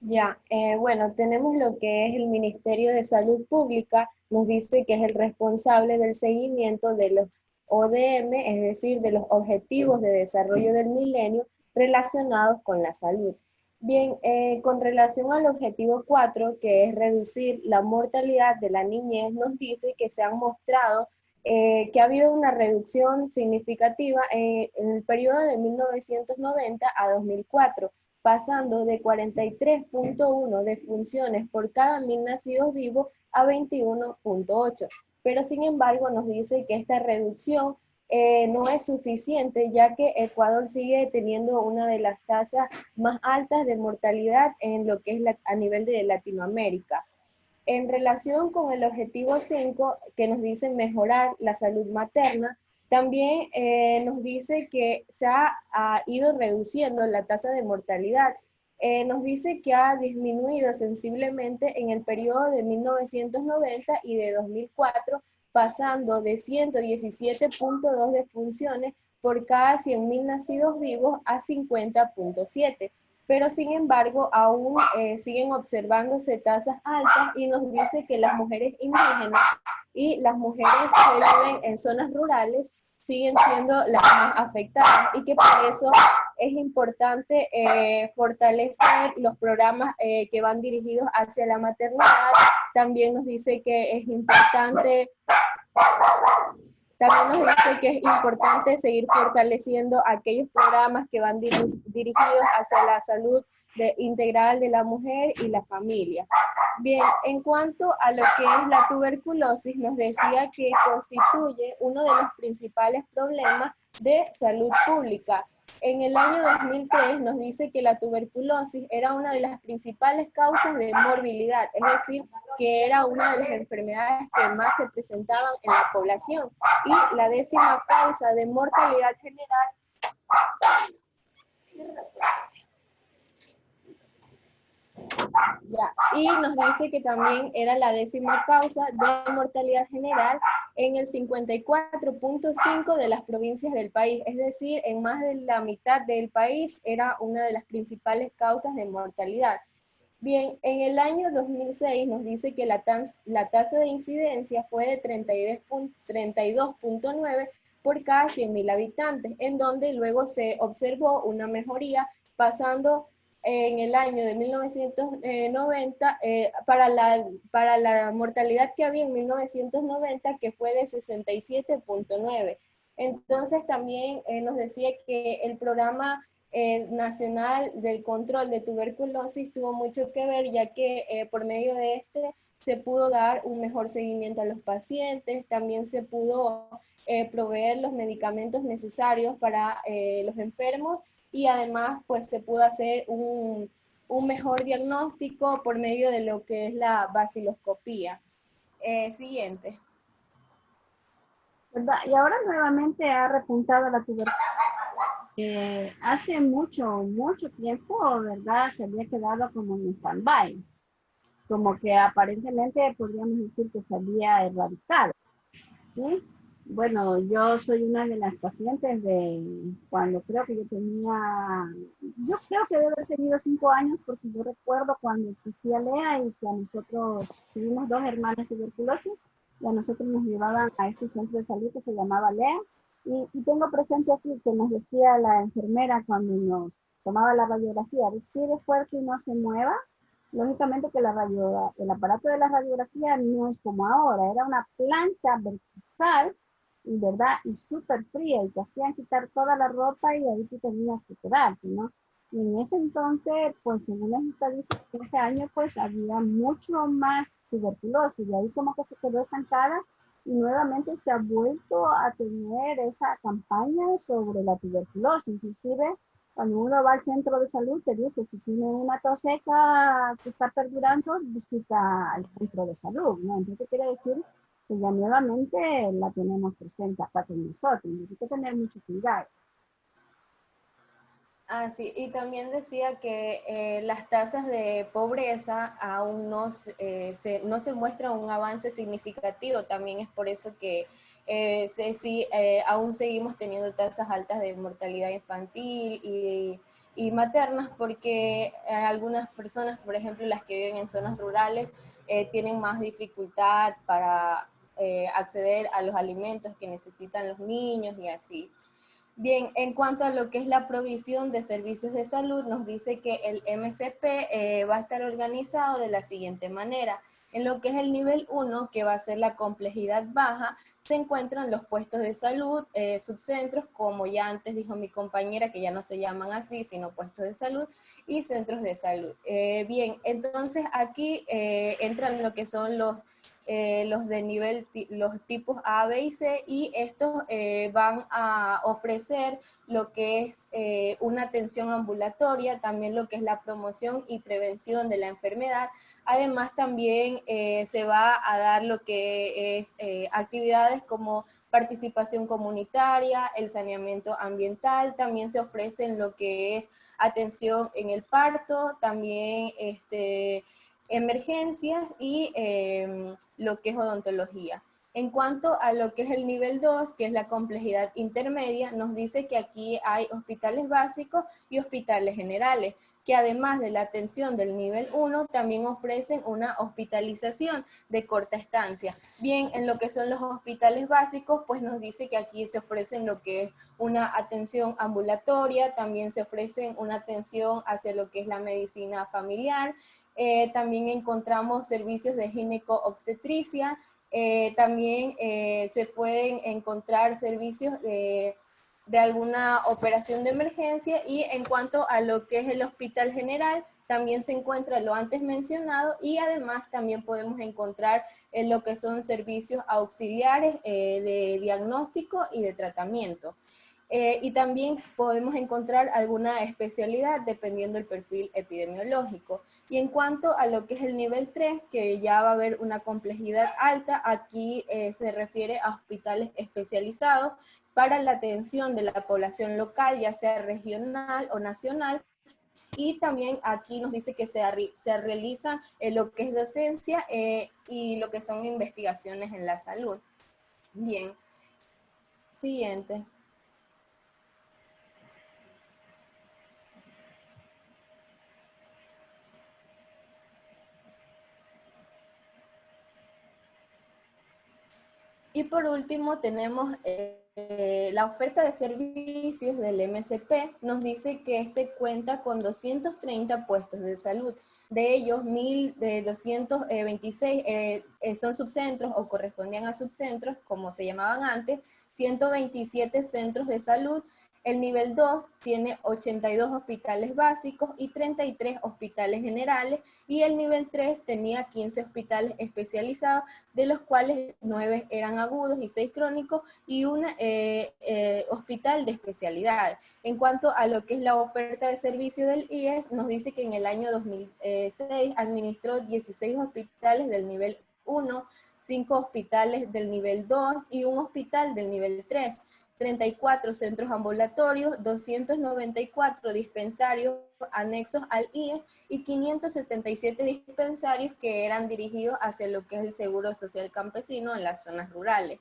Ya, bueno, tenemos lo que es el Ministerio de Salud Pública, nos dice que es el responsable del seguimiento de los ODM, es decir, de los Objetivos de Desarrollo del Milenio relacionados con la salud. Bien, con relación al objetivo 4, que es reducir la mortalidad de la niñez, nos dice que se han mostrado que ha habido una reducción significativa en el periodo de 1990 a 2004, pasando de 43.1 defunciones por cada 1000 nacidos vivos a 21.8. Pero sin embargo nos dice que esta reducción no es suficiente, ya que Ecuador sigue teniendo una de las tasas más altas de mortalidad en lo que es a nivel de Latinoamérica. En relación con el objetivo 5, que nos dice mejorar la salud materna, también nos dice que se ha ido reduciendo la tasa de mortalidad. Nos dice que ha disminuido sensiblemente en el periodo de 1990 y de 2004, pasando de 117.2 defunciones por cada 100.000 nacidos vivos a 50.7. Pero sin embargo aún siguen observándose tasas altas y nos dice que las mujeres indígenas y las mujeres que viven en zonas rurales siguen siendo las más afectadas y que por eso es importante fortalecer los programas que van dirigidos hacia la maternidad. También nos dice que es importante seguir fortaleciendo aquellos programas que van dirigidos hacia la salud integral de la mujer y la familia. Bien, en cuanto a lo que es la tuberculosis, nos decía que constituye uno de los principales problemas de salud pública. En el año 2003 nos dice que la tuberculosis era una de las principales causas de morbilidad, es decir, que era una de las enfermedades que más se presentaban en la población, y la 10ª causa de mortalidad general. Y nos dice que también era la 10ª causa de mortalidad general en el 54.5 de las provincias del país, es decir, en más de la mitad del país era una de las principales causas de mortalidad. Bien, en el año 2006 nos dice que la tasa de incidencia fue de 32.9 por cada 100.000 habitantes, en donde luego se observó una mejoría pasando en el año de 1990, para la mortalidad que había en 1990, que fue de 67.9. Entonces también nos decía que el programa nacional del control de tuberculosis tuvo mucho que ver, ya que por medio de este se pudo dar un mejor seguimiento a los pacientes, también se pudo proveer los medicamentos necesarios para los enfermos, y además pues se pudo hacer un mejor diagnóstico por medio de lo que es la baciloscopía. Siguiente. ¿Verdad? Y ahora nuevamente ha repuntado la tuberculosis. Hace mucho tiempo, ¿verdad? Se había quedado como en stand-by. Como que aparentemente podríamos decir que se había erradicado. ¿Sí? Bueno, yo soy una de las pacientes de cuando creo que yo creo que debe haber tenido 5 años, porque yo recuerdo cuando existía Lea y que a nosotros tuvimos 2 hermanas tuberculosis, y a nosotros nos llevaban a este centro de salud que se llamaba Lea, y tengo presente así que nos decía la enfermera cuando nos tomaba la radiografía: respire fuerte y no se mueva. Lógicamente que el aparato de la radiografía no es como ahora, era una plancha vertical, y verdad, y súper fría, y te hacían quitar toda la ropa y ahí tú tenías que quedarte, ¿no? Y en ese entonces, pues según las estadísticas de ese año, pues había mucho más tuberculosis, y ahí como que se quedó estancada, y nuevamente se ha vuelto a tener esa campaña sobre la tuberculosis. Inclusive cuando uno va al centro de salud te dice, si tiene una tos seca que está perdurando, visita al centro de salud, ¿no? Entonces quiere decir que ya nuevamente la tenemos presente acá con nosotros, y hay que tener mucho cuidado. Ah, sí, y también decía que las tasas de pobreza aún no se muestra un avance significativo. También es por eso que aún seguimos teniendo tasas altas de mortalidad infantil y maternas, porque algunas personas, por ejemplo las que viven en zonas rurales, tienen más dificultad para acceder a los alimentos que necesitan los niños y así. Bien, en cuanto a lo que es la provisión de servicios de salud, nos dice que el MCP va a estar organizado de la siguiente manera. En lo que es el nivel 1, que va a ser la complejidad baja, se encuentran los puestos de salud, subcentros, como ya antes dijo mi compañera, que ya no se llaman así, sino puestos de salud, y centros de salud. Bien, entonces aquí entran lo que son los de nivel, los tipos A, B y C, y estos van a ofrecer lo que es una atención ambulatoria, también lo que es la promoción y prevención de la enfermedad. Además también se va a dar lo que es actividades como participación comunitaria, el saneamiento ambiental, también se ofrecen lo que es atención en el parto, también emergencias y lo que es odontología. En cuanto a lo que es el nivel 2, que es la complejidad intermedia, nos dice que aquí hay hospitales básicos y hospitales generales, que además de la atención del nivel 1, también ofrecen una hospitalización de corta estancia. Bien, en lo que son los hospitales básicos, pues nos dice que aquí se ofrecen lo que es una atención ambulatoria, también se ofrecen una atención hacia lo que es la medicina familiar, también encontramos servicios de gineco-obstetricia, también se pueden encontrar servicios de alguna operación de emergencia, y en cuanto a lo que es el hospital general, también se encuentra lo antes mencionado, y además también podemos encontrar lo que son servicios auxiliares de diagnóstico y de tratamiento. Y también podemos encontrar alguna especialidad dependiendo del perfil epidemiológico. Y en cuanto a lo que es el nivel 3, que ya va a haber una complejidad alta, aquí se refiere a hospitales especializados para la atención de la población local, ya sea regional o nacional. Y también aquí nos dice que se realiza lo que es docencia y lo que son investigaciones en la salud. Bien, siguiente. Y por último tenemos la oferta de servicios del MSP. Nos dice que este cuenta con 230 puestos de salud. De ellos, 1.226 son subcentros o correspondían a subcentros, como se llamaban antes, 127 centros de salud. El nivel 2 tiene 82 hospitales básicos y 33 hospitales generales, y el nivel 3 tenía 15 hospitales especializados, de los cuales 9 eran agudos y 6 crónicos, y un hospital de especialidad. En cuanto a lo que es la oferta de servicio del IES, nos dice que en el año 2006 administró 16 hospitales del nivel 1, 5 hospitales del nivel 2 y un hospital del nivel 3. 34 centros ambulatorios, 294 dispensarios anexos al IES y 577 dispensarios que eran dirigidos hacia lo que es el Seguro Social Campesino en las zonas rurales.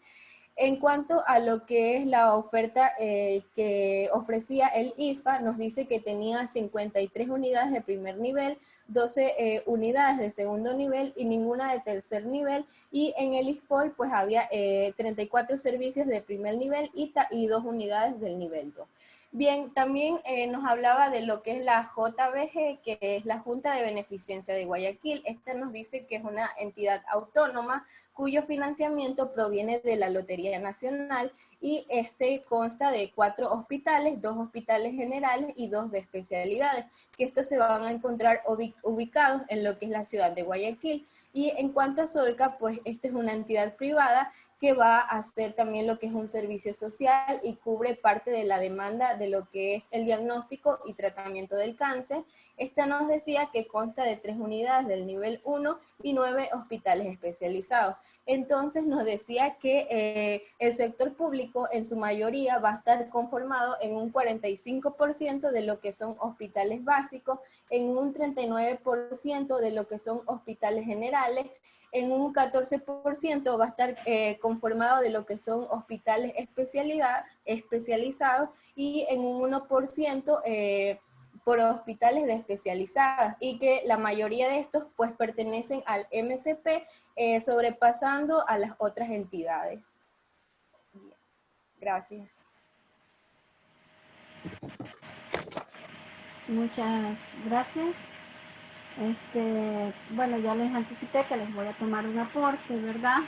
En cuanto a lo que es la oferta que ofrecía el ISFA, nos dice que tenía 53 unidades de primer nivel, 12 unidades de segundo nivel y ninguna de tercer nivel, y en el ISPOL pues había 34 servicios de primer nivel y 2 unidades del nivel 2. Bien, también nos hablaba de lo que es la JBG, que es la Junta de Beneficencia de Guayaquil. Esta nos dice que es una entidad autónoma cuyo financiamiento proviene de la Lotería Nacional, y este consta de 4 hospitales, 2 hospitales generales y 2 de especialidades, que estos se van a encontrar ubicados en lo que es la ciudad de Guayaquil. Y en cuanto a Solca, pues esta es una entidad privada que va a hacer también lo que es un servicio social y cubre parte de la demanda de lo que es el diagnóstico y tratamiento del cáncer. Esta nos decía que consta de 3 unidades del nivel 1 y 9 hospitales especializados. Entonces nos decía que el sector público en su mayoría va a estar conformado en un 45% de lo que son hospitales básicos, en un 39% de lo que son hospitales generales, en un 14% va a estar conformado de lo que son hospitales especializados, y en un 1% por hospitales de especializadas, y que la mayoría de estos pues pertenecen al MSP, sobrepasando a las otras entidades. Bien. Gracias. Muchas gracias. Bueno, ya les anticipé que les voy a tomar un aporte, ¿verdad?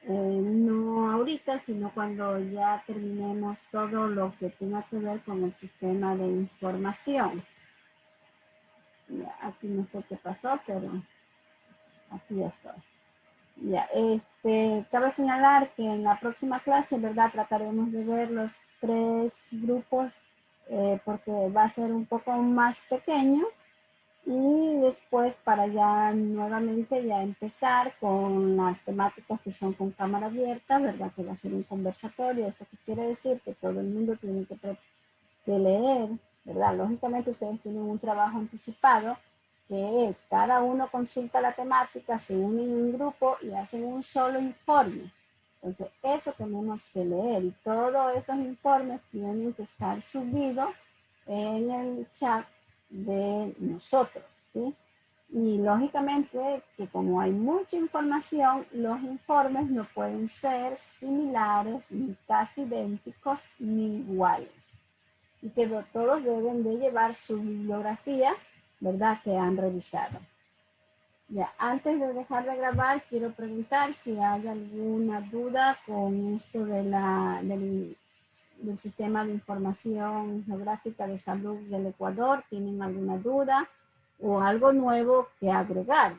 No ahorita, sino cuando ya terminemos todo lo que tenga que ver con el sistema de información. Ya, aquí no sé qué pasó, pero aquí ya estoy. Ya, cabe señalar que en la próxima clase, ¿verdad? Trataremos de ver los 3 grupos porque va a ser un poco más pequeño. Y después para ya nuevamente ya empezar con las temáticas que son con cámara abierta, ¿verdad? Que va a ser un conversatorio. ¿Esto qué quiere decir? Que todo el mundo tiene que leer, ¿verdad? Lógicamente ustedes tienen un trabajo anticipado, que es cada uno consulta la temática, se unen en un grupo y hacen un solo informe. Entonces, eso tenemos que leer y todos esos informes tienen que estar subidos en el chat de nosotros, ¿sí? Y lógicamente que como hay mucha información, los informes no pueden ser similares, ni casi idénticos, ni iguales. Y que todos deben de llevar su bibliografía, ¿verdad?, que han revisado. Ya, antes de dejar de grabar, quiero preguntar si hay alguna duda con esto de del Sistema de Información Geográfica de Salud del Ecuador. ¿Tienen alguna duda o algo nuevo que agregar?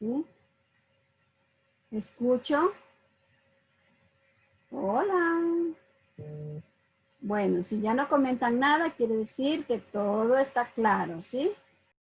¿Sí? ¿Escucho? Hola. Bueno, si ya no comentan nada, quiere decir que todo está claro, ¿sí?